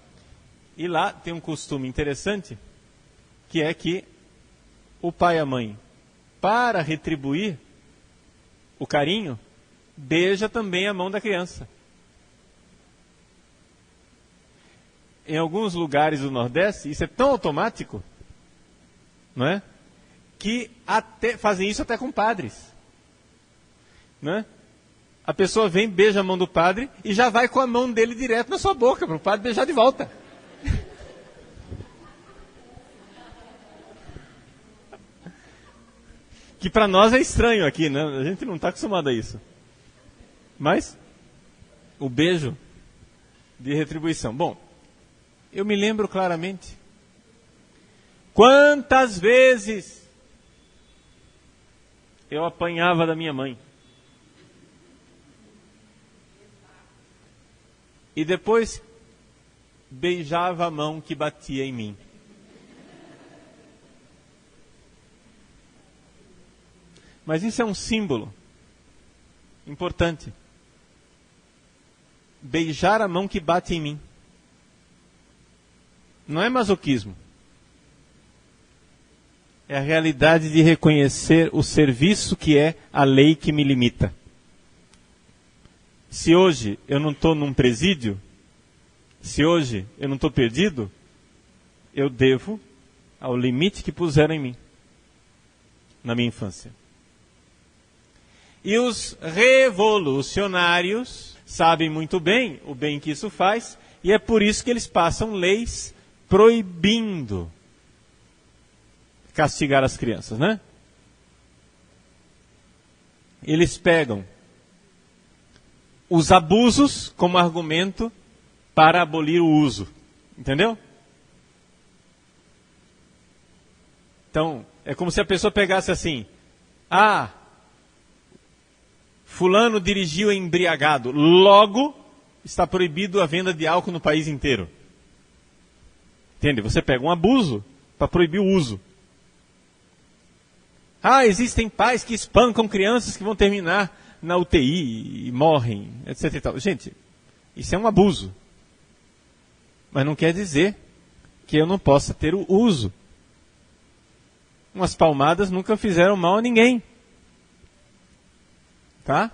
E lá tem um costume interessante, que é que o pai e a mãe, para retribuir o carinho, beija também a mão da criança. Em alguns lugares do Nordeste, isso é tão automático, não é? Que até, fazem isso até com padres. Não é? A pessoa vem, beija a mão do padre e já vai com a mão dele direto na sua boca, para o padre beijar de volta. Que para nós é estranho aqui, né? A gente não está acostumado a isso. Mas, o beijo de retribuição. Bom, eu me lembro claramente quantas vezes eu apanhava da minha mãe. E depois beijava a mão que batia em mim. Mas isso é um símbolo importante. Beijar a mão que bate em mim. Não é masoquismo. É a realidade de reconhecer o serviço que é a lei que me limita. Se hoje eu não estou num presídio, se hoje eu não estou perdido, eu devo ao limite que puseram em mim, na minha infância. E os revolucionários sabem muito bem o bem que isso faz, e é por isso que eles passam leis proibindo castigar as crianças, né? Eles pegam os abusos como argumento para abolir o uso. Entendeu? Então, é como se a pessoa pegasse assim: ah, fulano dirigiu embriagado, logo está proibido a venda de álcool no país inteiro. Entende? Você pega um abuso para proibir o uso. Ah, existem pais que espancam crianças que vão terminar na UTI e morrem, etc. e tal. Gente, isso é um abuso. Mas não quer dizer que eu não possa ter o uso. Umas palmadas nunca fizeram mal a ninguém. Tá?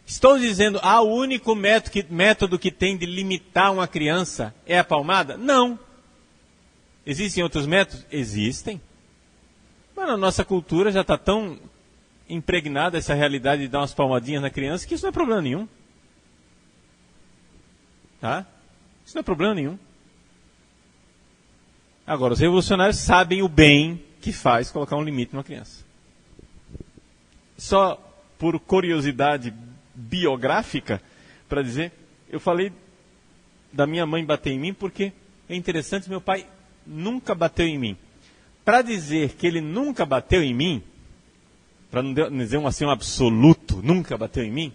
Estou dizendo, o único método que tem de limitar uma criança é a palmada? Não. Existem outros métodos? Existem. Mas na nossa cultura já está tão impregnada essa realidade de dar umas palmadinhas na criança que isso não é problema nenhum. Tá? Isso não é problema nenhum. Agora, os revolucionários sabem o bem que faz colocar um limite numa criança. Só por curiosidade biográfica, para dizer, eu falei da minha mãe bater em mim porque é interessante, meu pai nunca bateu em mim. Para dizer que ele nunca bateu em mim, para não dizer um absoluto, nunca bateu em mim,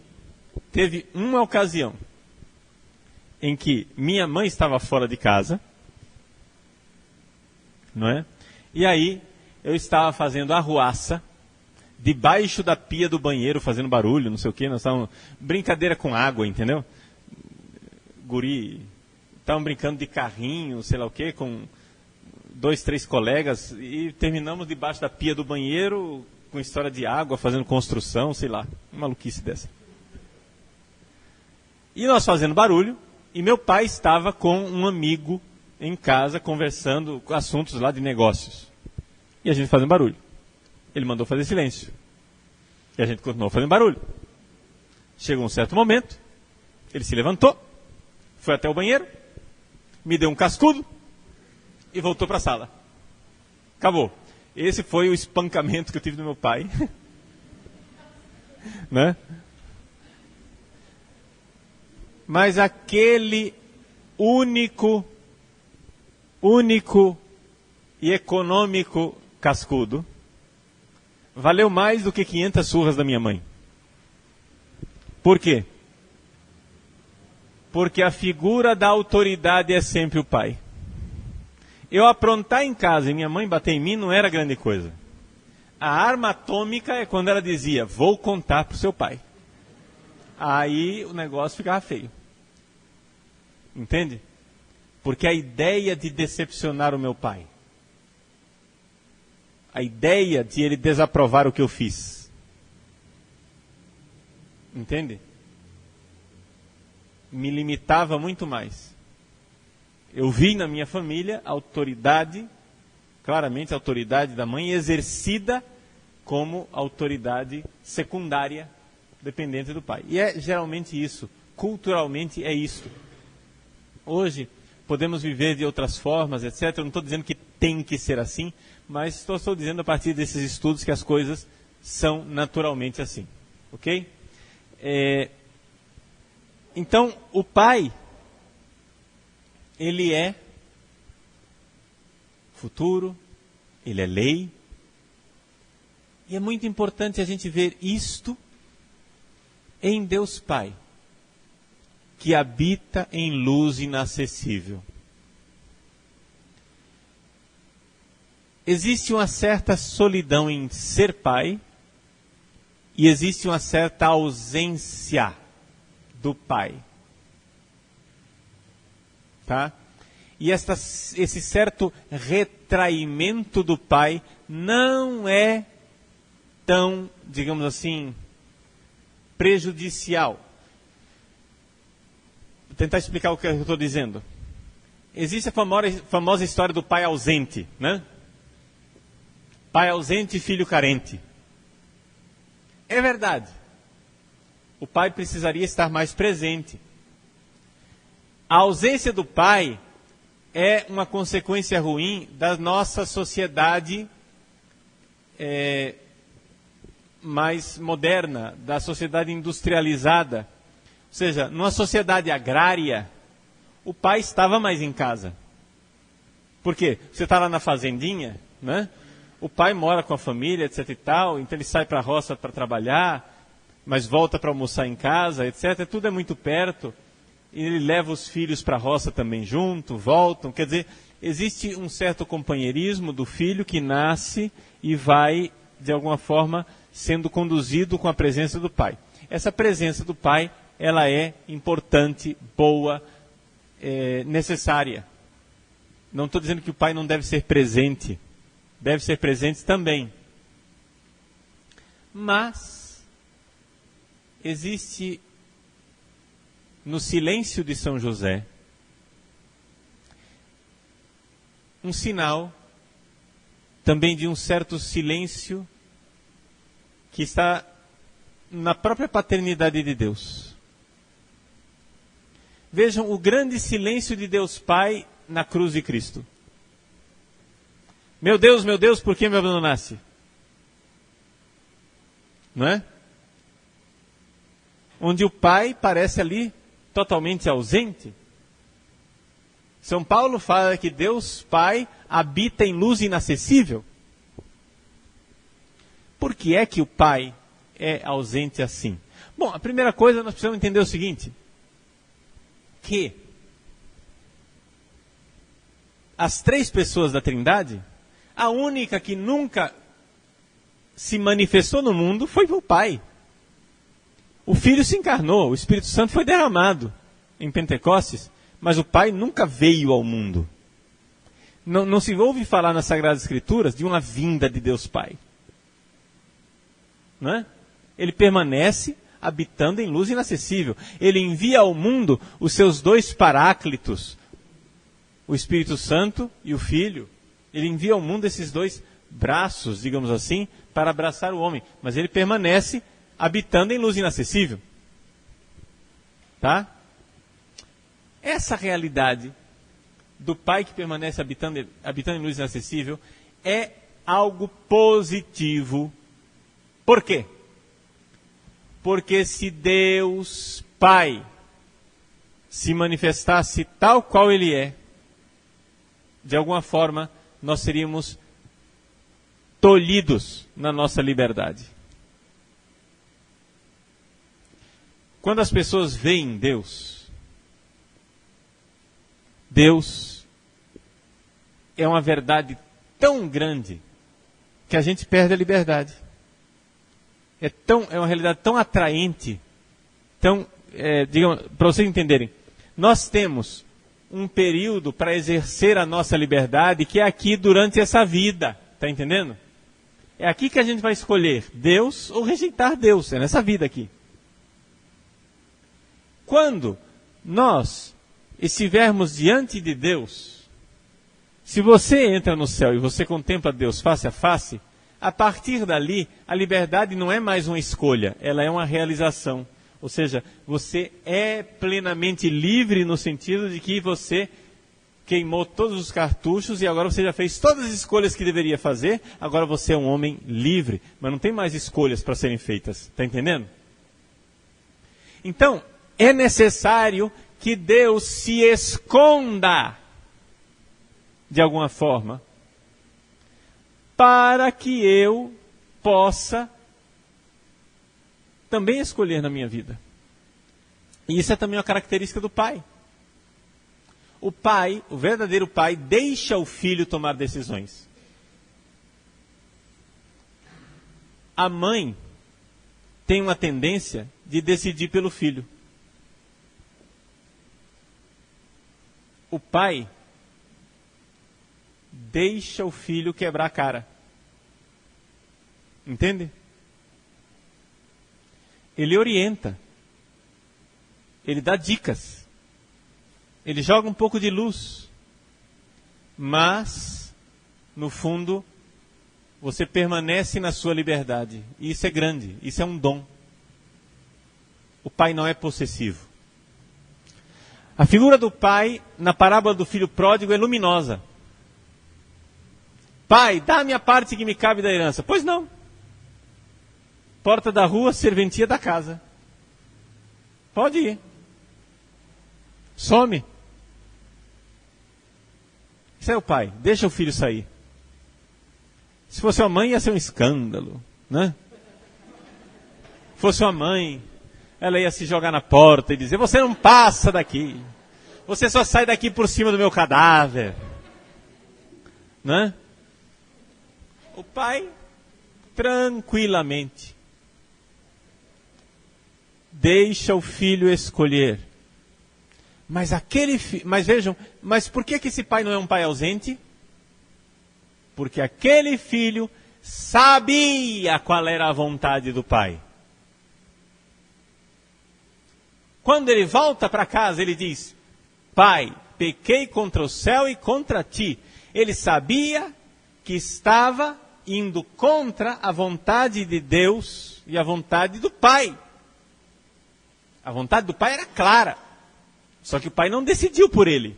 teve uma ocasião em que minha mãe estava fora de casa, não é? E aí eu estava fazendo arruaça debaixo da pia do banheiro, fazendo barulho, não sei o que, nós estávamos brincadeira com água, entendeu? Guri, estavam brincando de carrinho, sei lá o que, com 2, 3 colegas, e terminamos debaixo da pia do banheiro com história de água, fazendo construção, sei lá, uma maluquice dessa. E nós fazendo barulho, e meu pai estava com um amigo em casa, conversando assuntos lá de negócios. E a gente fazendo barulho. Ele mandou fazer silêncio. E a gente continuou fazendo barulho. Chegou um certo momento, ele se levantou, foi até o banheiro, me deu um cascudo, e voltou para a sala. Acabou. Esse foi o espancamento que eu tive do meu pai. Né? Mas aquele único e econômico cascudo valeu mais do que 500 surras da minha mãe. Por quê? Porque a figura da autoridade é sempre o pai. Eu aprontar em casa e minha mãe bater em mim não era grande coisa. A arma atômica é quando ela dizia, vou contar para o seu pai. Aí o negócio ficava feio. Entende? Porque a ideia de decepcionar o meu pai, a ideia de ele desaprovar o que eu fiz, entende? Me limitava muito mais. Eu vi na minha família a autoridade, claramente a autoridade da mãe, exercida como autoridade secundária, dependente do pai. E é geralmente isso, culturalmente é isso. Hoje podemos viver de outras formas, etc. Eu não estou dizendo que tem que ser assim, mas estou dizendo a partir desses estudos que as coisas são naturalmente assim. Ok? Então, o pai, ele é futuro, ele é lei. E é muito importante a gente ver isto em Deus Pai, que habita em luz inacessível. Existe uma certa solidão em ser pai e existe uma certa ausência do pai. Tá? E esse certo retraimento do pai não é tão, digamos assim, prejudicial. Vou tentar explicar o que eu estou dizendo. Existe a famosa história do pai ausente, né? Pai ausente e filho carente. É verdade. O pai precisaria estar mais presente. A ausência do pai é uma consequência ruim da nossa sociedade mais moderna, da sociedade industrializada. Ou seja, numa sociedade agrária, o pai estava mais em casa. Por quê? Você está lá na fazendinha, né? O pai mora com a família, etc e tal, então ele sai para a roça para trabalhar, mas volta para almoçar em casa, etc. Tudo é muito perto. E ele leva os filhos para a roça também junto, voltam. Quer dizer, existe um certo companheirismo do filho que nasce e vai, de alguma forma, sendo conduzido com a presença do pai. Essa presença do pai, ela é importante, boa, necessária. Não estou dizendo que o pai não deve ser presente. Deve ser presente também. Mas existe no silêncio de São José um sinal também de um certo silêncio que está na própria paternidade de Deus. Vejam o grande silêncio de Deus Pai na cruz de Cristo. Meu Deus, por que me abandonaste? Não é? Onde o pai parece ali totalmente ausente. São Paulo fala que Deus Pai habita em luz inacessível. Por que é que o pai é ausente assim? Bom, a primeira coisa nós precisamos entender o seguinte, que as três pessoas da Trindade, a única que nunca se manifestou no mundo foi o Pai. O Filho se encarnou, o Espírito Santo foi derramado em Pentecostes, mas o Pai nunca veio ao mundo. Não se ouve falar nas Sagradas Escrituras de uma vinda de Deus Pai. Não é? Ele permanece habitando em luz inacessível. Ele envia ao mundo os seus dois paráclitos, o Espírito Santo e o Filho. Ele envia ao mundo esses dois braços, digamos assim, para abraçar o homem. Mas ele permanece habitando em luz inacessível. Tá? Essa realidade do Pai que permanece habitando em luz inacessível é algo positivo. Por quê? Porque se Deus Pai se manifestasse tal qual Ele é, de alguma forma nós seríamos tolhidos na nossa liberdade. Quando as pessoas veem Deus, Deus é uma verdade tão grande que a gente perde a liberdade. É uma realidade tão atraente, digamos, para vocês entenderem, nós temos um período para exercer a nossa liberdade que é aqui durante essa vida, está entendendo? É aqui que a gente vai escolher Deus ou rejeitar Deus, é nessa vida aqui. Quando nós estivermos diante de Deus, se você entra no céu e você contempla Deus face a face, a partir dali, a liberdade não é mais uma escolha, ela é uma realização. Ou seja, você é plenamente livre no sentido de que você queimou todos os cartuchos e agora você já fez todas as escolhas que deveria fazer, agora você é um homem livre, mas não tem mais escolhas para serem feitas. Está entendendo? Então, é necessário que Deus se esconda, de alguma forma, para que eu possa também escolher na minha vida. E isso é também uma característica do pai. O pai, o verdadeiro pai, deixa o filho tomar decisões. A mãe tem uma tendência de decidir pelo filho. O pai deixa o filho quebrar a cara. Entende? Ele orienta. Ele dá dicas. Ele joga um pouco de luz. Mas, no fundo, você permanece na sua liberdade. E isso é grande. Isso é um dom. O pai não é possessivo. A figura do pai, na parábola do filho pródigo, é luminosa. Pai, dá a minha parte que me cabe da herança. Pois não. Porta da rua, serventia da casa. Pode ir. Some. Isso é o pai. Deixa o filho sair. Se fosse uma mãe, ia ser um escândalo, né? Se fosse uma mãe, ela ia se jogar na porta e dizer: você não passa daqui. Você só sai daqui por cima do meu cadáver. Né? O pai, tranquilamente, deixa o filho escolher. Mas vejam, mas por que esse pai não é um pai ausente? Porque aquele filho sabia qual era a vontade do pai. Quando ele volta para casa, ele diz: pai, pequei contra o céu e contra ti. Ele sabia que estava indo contra a vontade de Deus e a vontade do pai. A vontade do pai era clara. Só que o pai não decidiu por ele.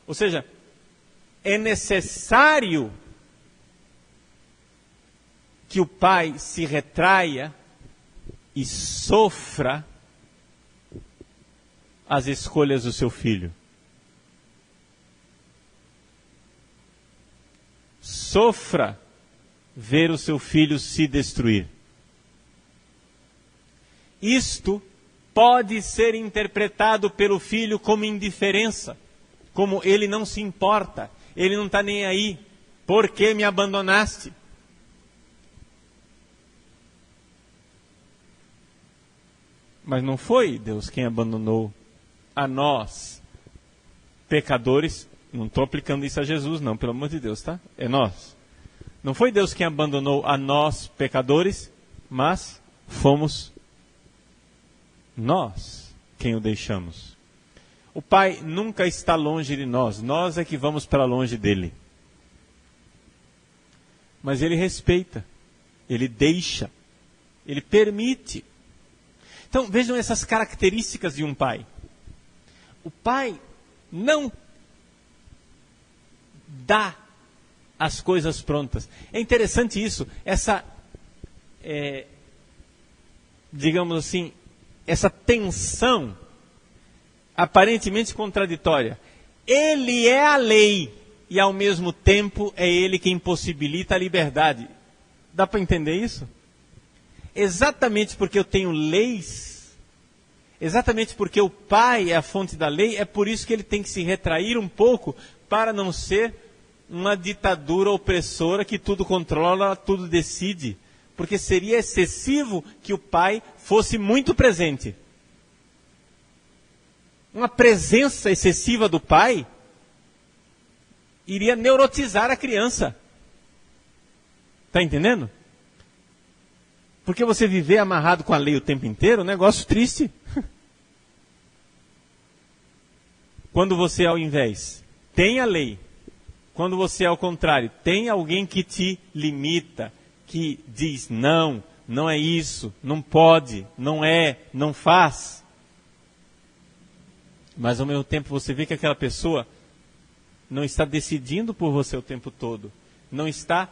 Ou seja, é necessário que o pai se retraia e sofra as escolhas do seu filho. Sofra ver o seu filho se destruir. Isto pode ser interpretado pelo filho como indiferença, como ele não se importa, ele não está nem aí. Por que me abandonaste? Mas não foi Deus quem abandonou a nós, pecadores. Não estou aplicando isso a Jesus, não, pelo amor de Deus, tá? É nós. Não foi Deus quem abandonou a nós, pecadores, mas fomos nós quem o deixamos. O Pai nunca está longe de nós, nós é que vamos para longe dele. Mas ele respeita, ele deixa, ele permite. Então vejam essas características de um pai. O pai não dá as coisas prontas. É interessante isso, digamos assim, essa tensão aparentemente contraditória. Ele é a lei e ao mesmo tempo é ele quem possibilita a liberdade. Dá para entender isso? Exatamente porque eu tenho leis, exatamente porque o pai é a fonte da lei, é por isso que ele tem que se retrair um pouco para não ser uma ditadura opressora que tudo controla, tudo decide. Porque seria excessivo que o pai fosse muito presente. Uma presença excessiva do pai iria neurotizar a criança. Está entendendo? Porque você viver amarrado com a lei o tempo inteiro é um negócio triste. Quando você, ao invés, tem a lei, quando você, ao contrário, tem alguém que te limita, que diz não, não é isso, não pode, não é, não faz. Mas ao mesmo tempo você vê que aquela pessoa não está decidindo por você o tempo todo, não está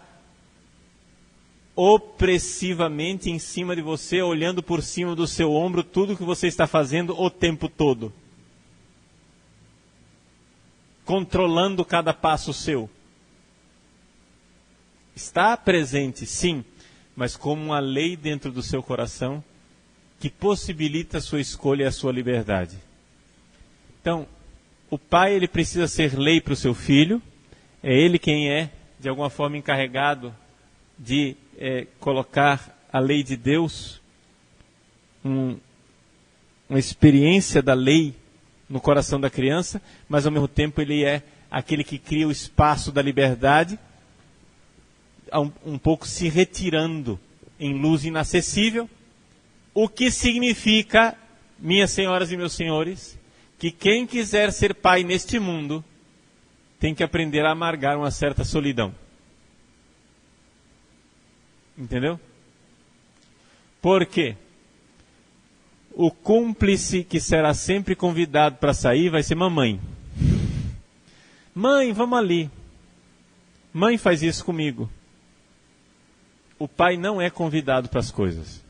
opressivamente em cima de você, olhando por cima do seu ombro tudo que você está fazendo o tempo todo, controlando cada passo seu. Está presente, sim, mas como uma lei dentro do seu coração que possibilita a sua escolha e a sua liberdade. Então, o pai ele precisa ser lei para o seu filho, é ele quem é, de alguma forma, encarregado de colocar a lei de Deus, uma experiência da lei no coração da criança, mas ao mesmo tempo ele é aquele que cria o espaço da liberdade, um pouco se retirando em luz inacessível, o que significa, minhas senhoras e meus senhores, que quem quiser ser pai neste mundo tem que aprender a amargar uma certa solidão. Entendeu? Por quê? O cúmplice que será sempre convidado para sair vai ser mamãe. Mãe, vamos ali. Mãe faz isso comigo. O pai não é convidado para as coisas.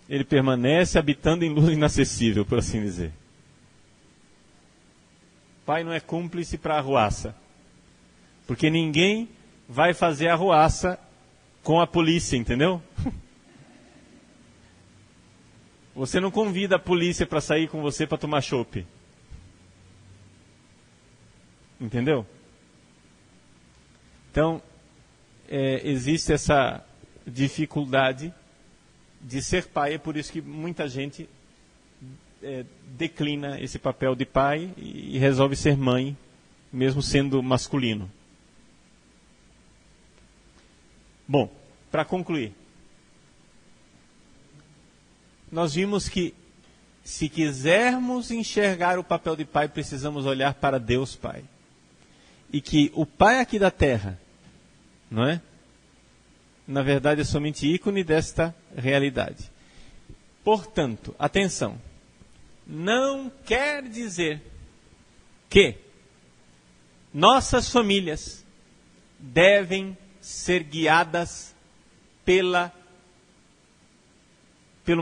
Ele permanece habitando em luz inacessível, por assim dizer. O pai não é cúmplice para a arruaça. Porque ninguém vai fazer arruaça com a polícia, entendeu? Você não convida a polícia para sair com você para tomar chopp. Entendeu? Então, existe essa dificuldade de ser pai, é por isso que muita gente declina esse papel de pai e resolve ser mãe, mesmo sendo masculino. Bom, para concluir, nós vimos que se quisermos enxergar o papel de pai, precisamos olhar para Deus Pai. E que o pai aqui da terra, não é? Na verdade é somente ícone desta realidade. Portanto, atenção, não quer dizer que nossas famílias devem ser guiadas pelo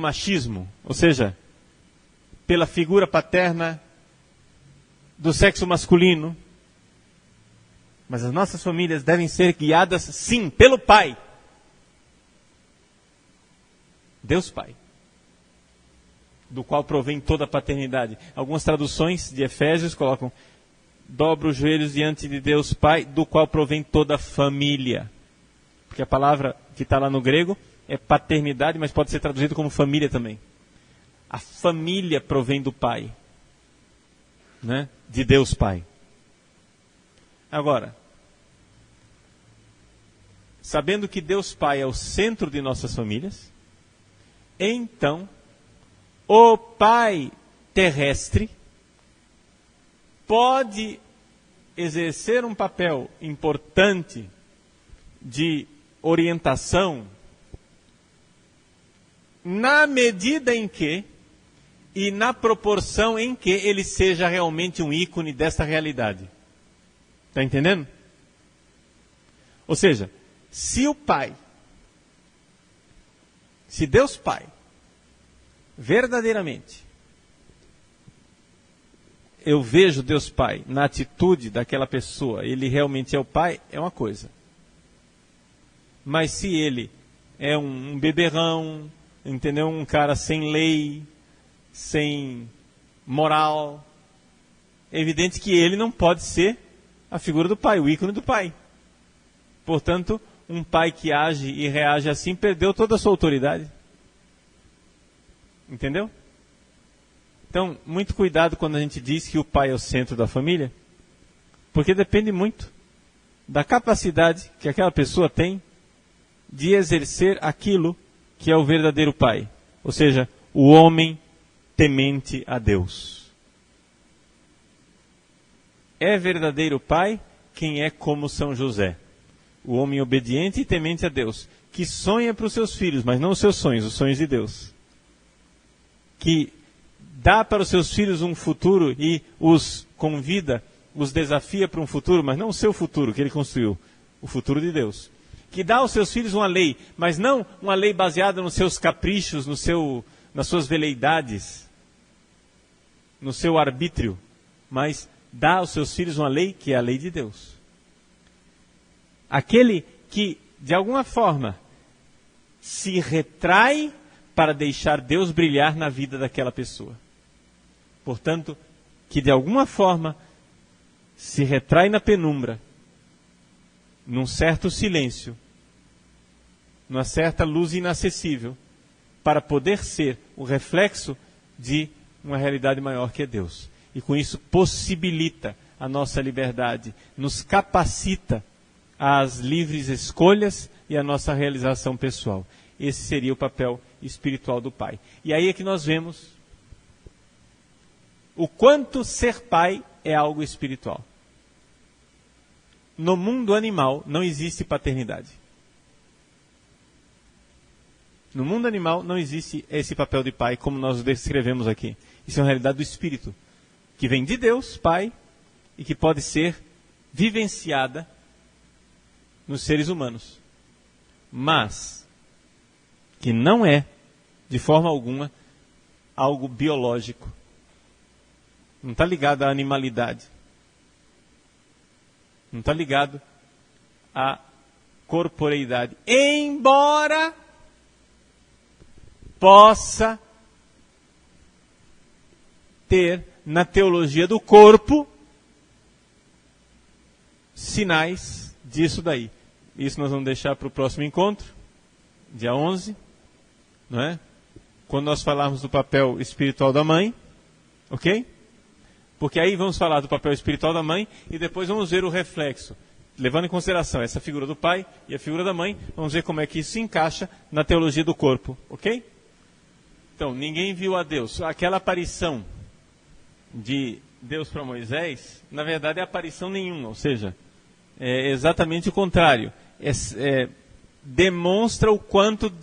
machismo, ou seja, pela figura paterna do sexo masculino. Mas as nossas famílias devem ser guiadas, sim, pelo Pai. Deus Pai, do qual provém toda a paternidade. Algumas traduções de Efésios colocam: dobra os joelhos diante de Deus Pai, do qual provém toda a família. Porque a palavra que está lá no grego é paternidade, mas pode ser traduzido como família também. A família provém do Pai, né? De Deus Pai. Agora, sabendo que Deus Pai é o centro de nossas famílias, então o pai terrestre pode exercer um papel importante de orientação na medida em que e na proporção em que ele seja realmente um ícone dessa realidade. Está entendendo? Ou seja, se Deus Pai, verdadeiramente, eu vejo Deus Pai na atitude daquela pessoa, ele realmente é o Pai, é uma coisa. Mas se ele é um beberrão, entendeu? Um cara sem lei, sem moral, é evidente que ele não pode ser a figura do pai, o ícone do pai. Portanto, um pai que age e reage assim perdeu toda a sua autoridade. Entendeu? Então, muito cuidado quando a gente diz que o pai é o centro da família, porque depende muito da capacidade que aquela pessoa tem de exercer aquilo que é o verdadeiro pai. Ou seja, o homem temente a Deus. É verdadeiro pai quem é como São José. O homem obediente e temente a Deus, que sonha para os seus filhos, mas não os seus sonhos, os sonhos de Deus. Que dá para os seus filhos um futuro e os convida, os desafia para um futuro, mas não o seu futuro que ele construiu, o futuro de Deus. Que dá aos seus filhos uma lei, mas não uma lei baseada nos seus caprichos, nas suas veleidades, no seu arbítrio, mas dá aos seus filhos uma lei que é a lei de Deus. Aquele que, de alguma forma, se retrai para deixar Deus brilhar na vida daquela pessoa. Portanto, que de alguma forma se retrai na penumbra, num certo silêncio, numa certa luz inacessível, para poder ser o reflexo de uma realidade maior que é Deus. e com isso possibilita a nossa liberdade, nos capacita às livres escolhas e à nossa realização pessoal. Esse seria o papel espiritual do pai. E aí é que nós vemos o quanto ser pai é algo espiritual. No mundo animal não existe paternidade. No mundo animal não existe esse papel de pai como nós o descrevemos aqui. Isso é uma realidade do espírito, que vem de Deus, Pai, e que pode ser vivenciada nos seres humanos. Mas que não é, de forma alguma, algo biológico. Não está ligado à animalidade. Não está ligado à corporeidade. Embora possa ter na teologia do corpo sinais disso daí. Isso nós vamos deixar para o próximo encontro, dia 11, não é? Quando nós falarmos do papel espiritual da mãe, ok? Porque aí vamos falar do papel espiritual da mãe e depois vamos ver o reflexo. Levando em consideração essa figura do pai e a figura da mãe, vamos ver como é que isso se encaixa na teologia do corpo, ok? Então, ninguém viu a Deus. Aquela aparição de Deus para Moisés, na verdade é aparição nenhuma, ou seja, é exatamente o contrário. Demonstra o quanto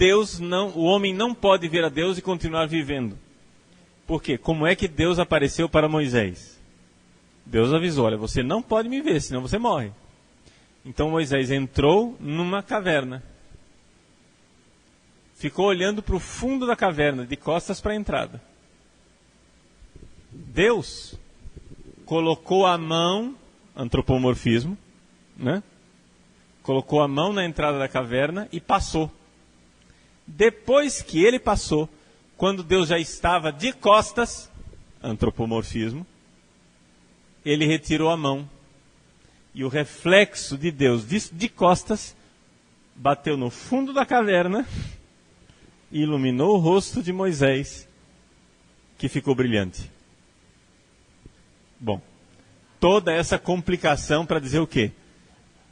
o homem não pode ver a Deus e continuar vivendo. Por quê? Como é que Deus apareceu para Moisés? Deus avisou, olha, você não pode me ver, senão você morre. Então Moisés entrou numa caverna. Ficou olhando para o fundo da caverna, de costas para a entrada. Deus colocou a mão, antropomorfismo, né? Colocou a mão na entrada da caverna e passou. Depois que ele passou, quando Deus já estava de costas, antropomorfismo, ele retirou a mão. E o reflexo de Deus de costas bateu no fundo da caverna e iluminou o rosto de Moisés, que ficou brilhante. Bom, toda essa complicação para dizer o quê?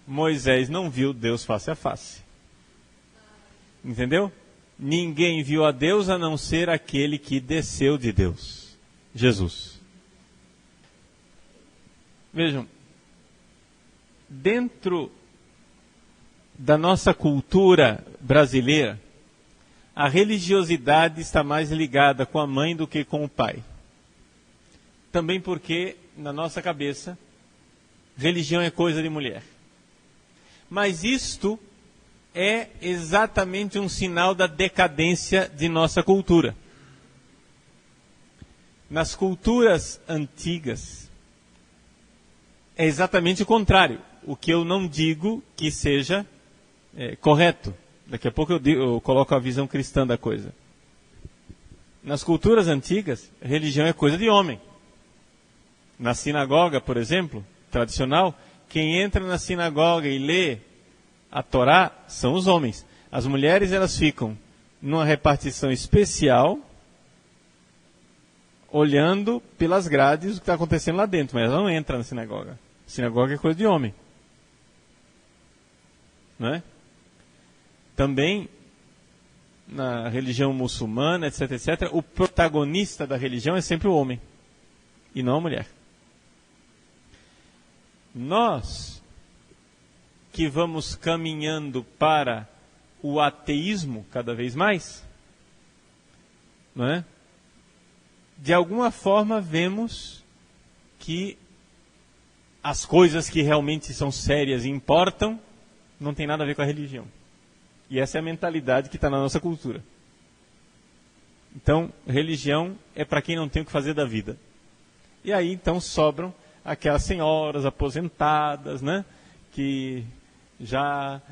Moisés não viu Deus face a face. Entendeu? Ninguém viu a Deus a não ser aquele que desceu de Deus, Jesus. Vejam, dentro da nossa cultura brasileira, a religiosidade está mais ligada com a mãe do que com o pai. Também porque, na nossa cabeça, religião é coisa de mulher. Mas isto é exatamente um sinal da decadência de nossa cultura. Nas culturas antigas, é exatamente o contrário. O que eu não digo que seja correto. Daqui a pouco eu coloco a visão cristã da coisa. Nas culturas antigas, religião é coisa de homem. Na sinagoga, por exemplo, tradicional, quem entra na sinagoga e lê a Torá são os homens. As mulheres, elas ficam numa repartição especial, olhando pelas grades o que está acontecendo lá dentro, mas elas não entram na sinagoga. Sinagoga é coisa de homem. Não é? Também, na religião muçulmana, etc., etc., o protagonista da religião é sempre o homem, e não a mulher. Nós, que vamos caminhando para o ateísmo cada vez mais, não é? De alguma forma vemos que as coisas que realmente são sérias e importam não tem nada a ver com a religião. E essa é a mentalidade que está na nossa cultura. Então, religião é para quem não tem o que fazer da vida. E aí, então, sobram aquelas senhoras aposentadas, né? Que já,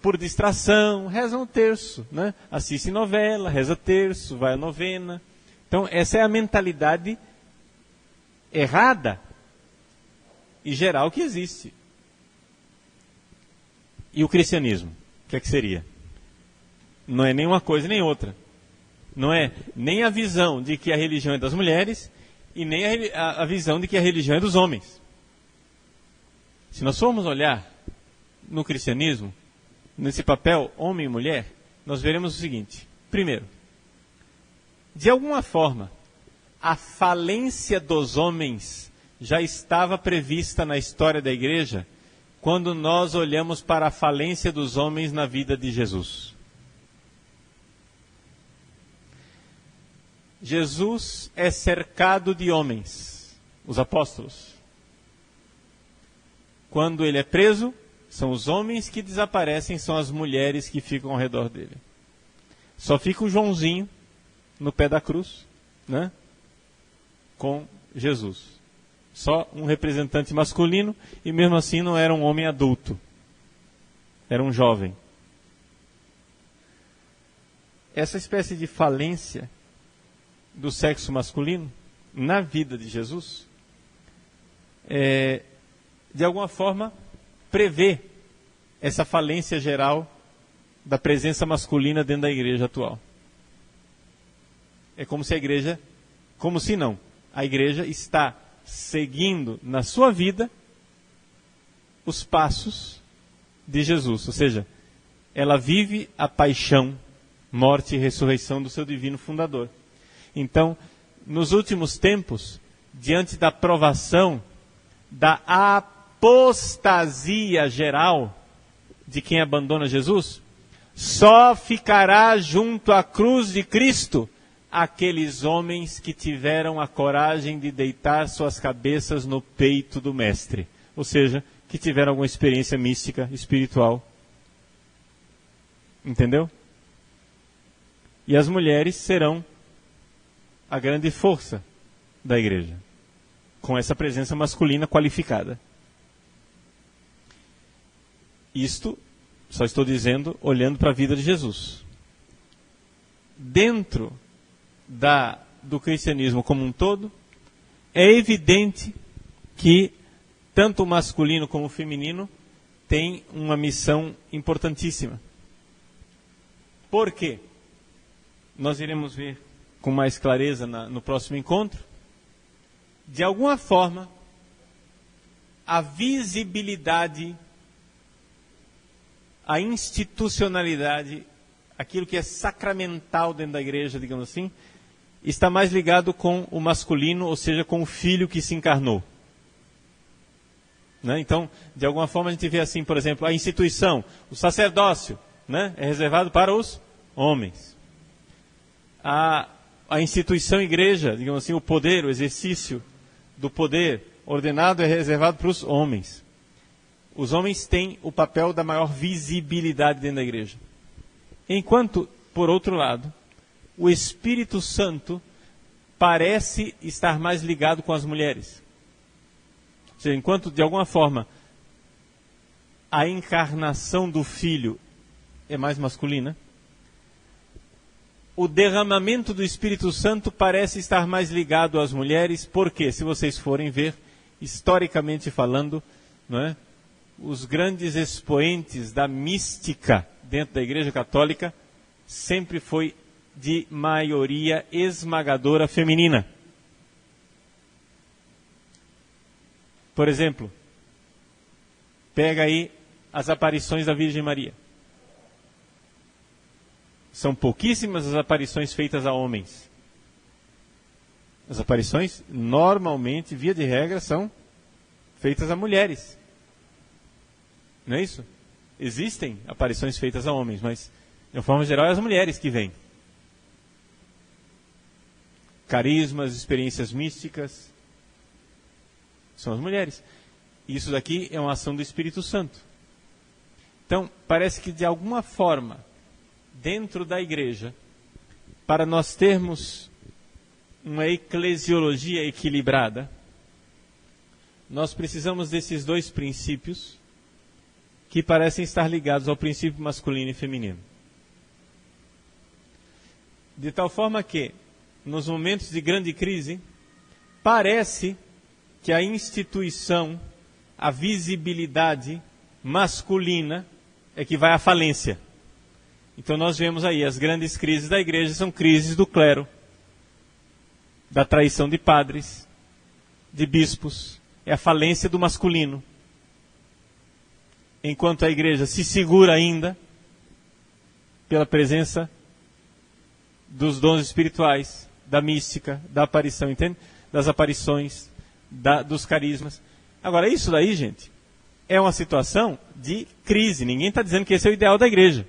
por distração, rezam o terço, né? Assiste novela, reza terço, vai à novena. Então, essa é a mentalidade errada e geral que existe. E o cristianismo? O que é que seria? Não é nem uma coisa nem outra. Não é nem a visão de que a religião é das mulheres e nem a visão de que a religião é dos homens. Se nós formos olhar no cristianismo, nesse papel homem e mulher, nós veremos o seguinte. Primeiro, de alguma forma, a falência dos homens já estava prevista na história da igreja quando nós olhamos para a falência dos homens na vida de Jesus. Jesus é cercado de homens, os apóstolos. Quando ele é preso, são os homens que desaparecem, são as mulheres que ficam ao redor dele. Só fica o Joãozinho no pé da cruz, né, com Jesus. Só um representante masculino, e mesmo assim não era um homem adulto. Era um jovem. Essa espécie de falência do sexo masculino na vida de Jesus, de alguma forma, prevê essa falência geral da presença masculina dentro da igreja atual. É como se a igreja está seguindo na sua vida os passos de Jesus. Ou seja, ela vive a paixão, morte e ressurreição do seu divino fundador. Então, nos últimos tempos, diante da provação, da apostasia geral de quem abandona Jesus, só ficará junto à cruz de Cristo aqueles homens que tiveram a coragem de deitar suas cabeças no peito do Mestre. Ou seja, que tiveram alguma experiência mística, espiritual. Entendeu? E as mulheres serão a grande força da igreja, com essa presença masculina qualificada. Isto, só estou dizendo, olhando para a vida de Jesus. Dentro do cristianismo como um todo, é evidente que tanto o masculino como o feminino têm uma missão importantíssima. Por quê? Nós iremos ver com mais clareza no próximo encontro. De alguma forma, a visibilidade, a institucionalidade, aquilo que é sacramental dentro da igreja, digamos assim, está mais ligado com o masculino, ou seja, com o filho que se encarnou. Né? Então, de alguma forma a gente vê assim, por exemplo, a instituição, o sacerdócio, né, é reservado para os homens. A instituição igreja, digamos assim, o poder, o exercício do poder ordenado é reservado para os homens. Os homens têm o papel da maior visibilidade dentro da igreja. Enquanto, por outro lado, o Espírito Santo parece estar mais ligado com as mulheres. Ou seja, enquanto, de alguma forma, a encarnação do Filho é mais masculina, o derramamento do Espírito Santo parece estar mais ligado às mulheres, porque, se vocês forem ver, historicamente falando, não é, os grandes expoentes da mística dentro da Igreja Católica sempre foi de maioria esmagadora feminina. Por exemplo, pega aí as aparições da Virgem Maria. São pouquíssimas as aparições feitas a homens. As aparições, normalmente, via de regra, são feitas a mulheres. Não é isso? Existem aparições feitas a homens, mas, de uma forma geral, é as mulheres que vêm. Carismas, experiências místicas, são as mulheres. Isso daqui é uma ação do Espírito Santo. Então, parece que, de alguma forma, dentro da igreja, para nós termos uma eclesiologia equilibrada, nós precisamos desses dois princípios que parecem estar ligados ao princípio masculino e feminino. De tal forma que, nos momentos de grande crise, parece que a instituição, a visibilidade masculina é que vai à falência. Então nós vemos aí, as grandes crises da igreja são crises do clero, da traição de padres, de bispos, é a falência do masculino. Enquanto a igreja se segura ainda pela presença dos dons espirituais, da mística, da aparição, entende? Das aparições, dos carismas. Agora, isso daí, gente, é uma situação de crise. Ninguém está dizendo que esse é o ideal da igreja.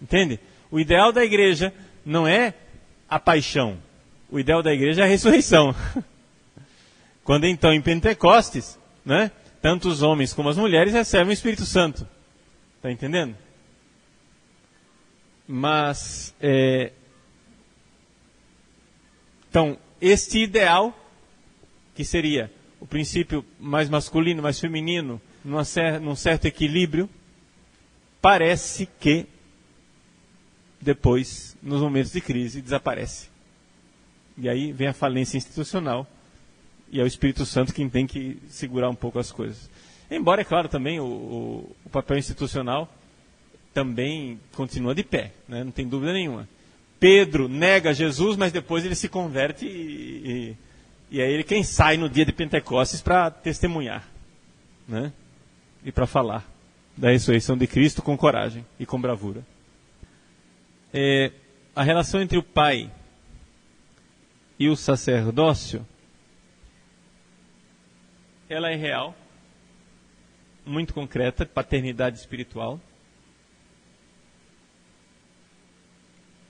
Entende? O ideal da igreja não é a paixão. O ideal da igreja é a ressurreição. Quando então, em Pentecostes, né, tanto os homens como as mulheres recebem o Espírito Santo. Está entendendo? Mas, então, este ideal, que seria o princípio mais masculino, mais feminino, num certo equilíbrio, parece que depois, nos momentos de crise, desaparece. E aí vem a falência institucional, e é o Espírito Santo quem tem que segurar um pouco as coisas. Embora, é claro, também o papel institucional também continua de pé, né? Não tem dúvida nenhuma. Pedro nega Jesus, mas depois ele se converte e é ele quem sai no dia de Pentecostes para testemunhar, né? E para falar da ressurreição de Cristo com coragem e com bravura. A relação entre o pai e o sacerdócio, ela é real, muito concreta, paternidade espiritual.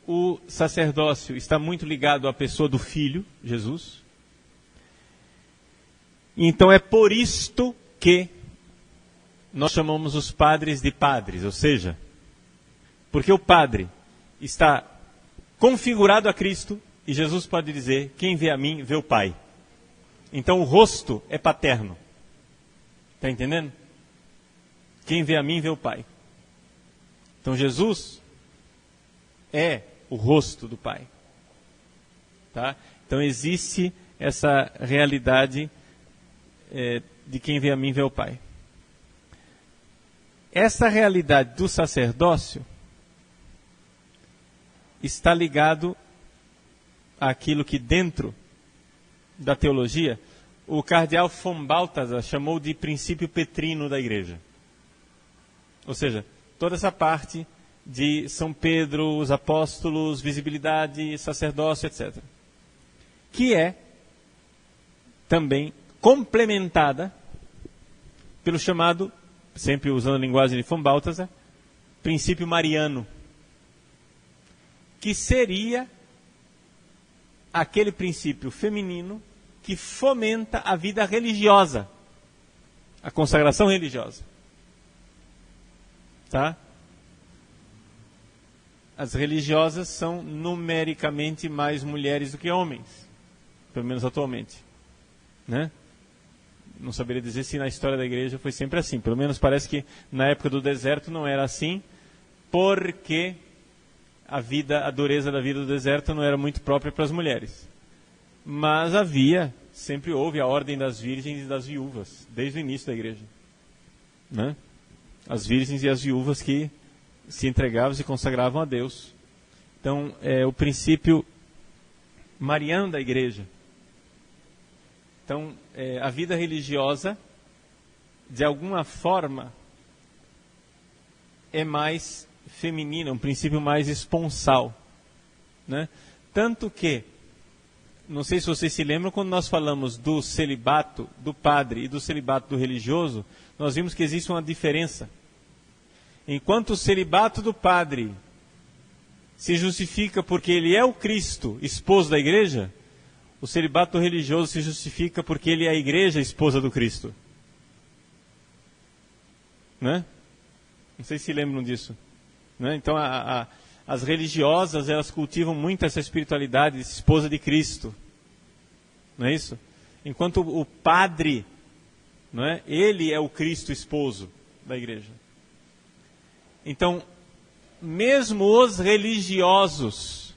O sacerdócio está muito ligado à pessoa do Filho, Jesus. Então é por isto que nós chamamos os padres de padres, ou seja, porque o padre está configurado a Cristo e Jesus pode dizer, quem vê a mim, vê o Pai. Então o rosto é paterno. Está entendendo? Quem vê a mim, vê o Pai. Então Jesus é o rosto do Pai. Tá? Então existe essa realidade de quem vê a mim, vê o Pai. Essa realidade do sacerdócio está ligado àquilo que dentro da teologia o cardeal von Balthasar chamou de princípio petrino da igreja. Ou seja, toda essa parte de São Pedro, os apóstolos, visibilidade, sacerdócio, etc. Que é também complementada pelo chamado, sempre usando a linguagem de von Balthasar, princípio mariano, que seria aquele princípio feminino que fomenta a vida religiosa, a consagração religiosa. Tá? As religiosas são numericamente mais mulheres do que homens, pelo menos atualmente, né? Não saberia dizer se na história da igreja foi sempre assim. Pelo menos parece que na época do deserto não era assim, porque a dureza da vida do deserto não era muito própria para as mulheres. Mas sempre houve a ordem das virgens e das viúvas, desde o início da igreja, né? As virgens e as viúvas que se entregavam e se consagravam a Deus. Então, é o princípio mariano da igreja. Então, a vida religiosa, de alguma forma, é mais feminina, um princípio mais esponsal, né? Tanto que, não sei se vocês se lembram, quando nós falamos do celibato do padre e do celibato do religioso, nós vimos que existe uma diferença. Enquanto o celibato do padre se justifica porque ele é o Cristo, esposo da igreja, o celibato religioso se justifica porque ele é a igreja, esposa do Cristo. Né? Não sei se lembram disso. Né? Então, as religiosas, elas cultivam muito essa espiritualidade de esposa de Cristo. Não é isso? Enquanto o padre, não é? Ele é o Cristo esposo da igreja. Então, mesmo os religiosos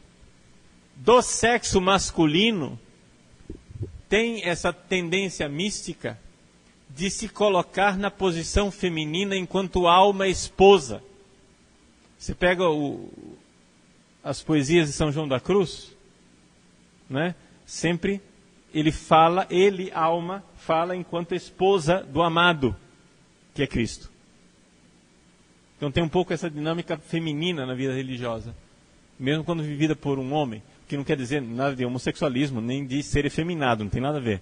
do sexo masculino têm essa tendência mística de se colocar na posição feminina enquanto alma esposa. Você pega as poesias de São João da Cruz, né? Sempre alma, fala enquanto esposa do amado, que é Cristo. Então tem um pouco essa dinâmica feminina na vida religiosa, mesmo quando vivida por um homem, que não quer dizer nada de homossexualismo, nem de ser efeminado, não tem nada a ver,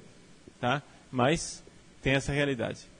tá? Mas tem essa realidade.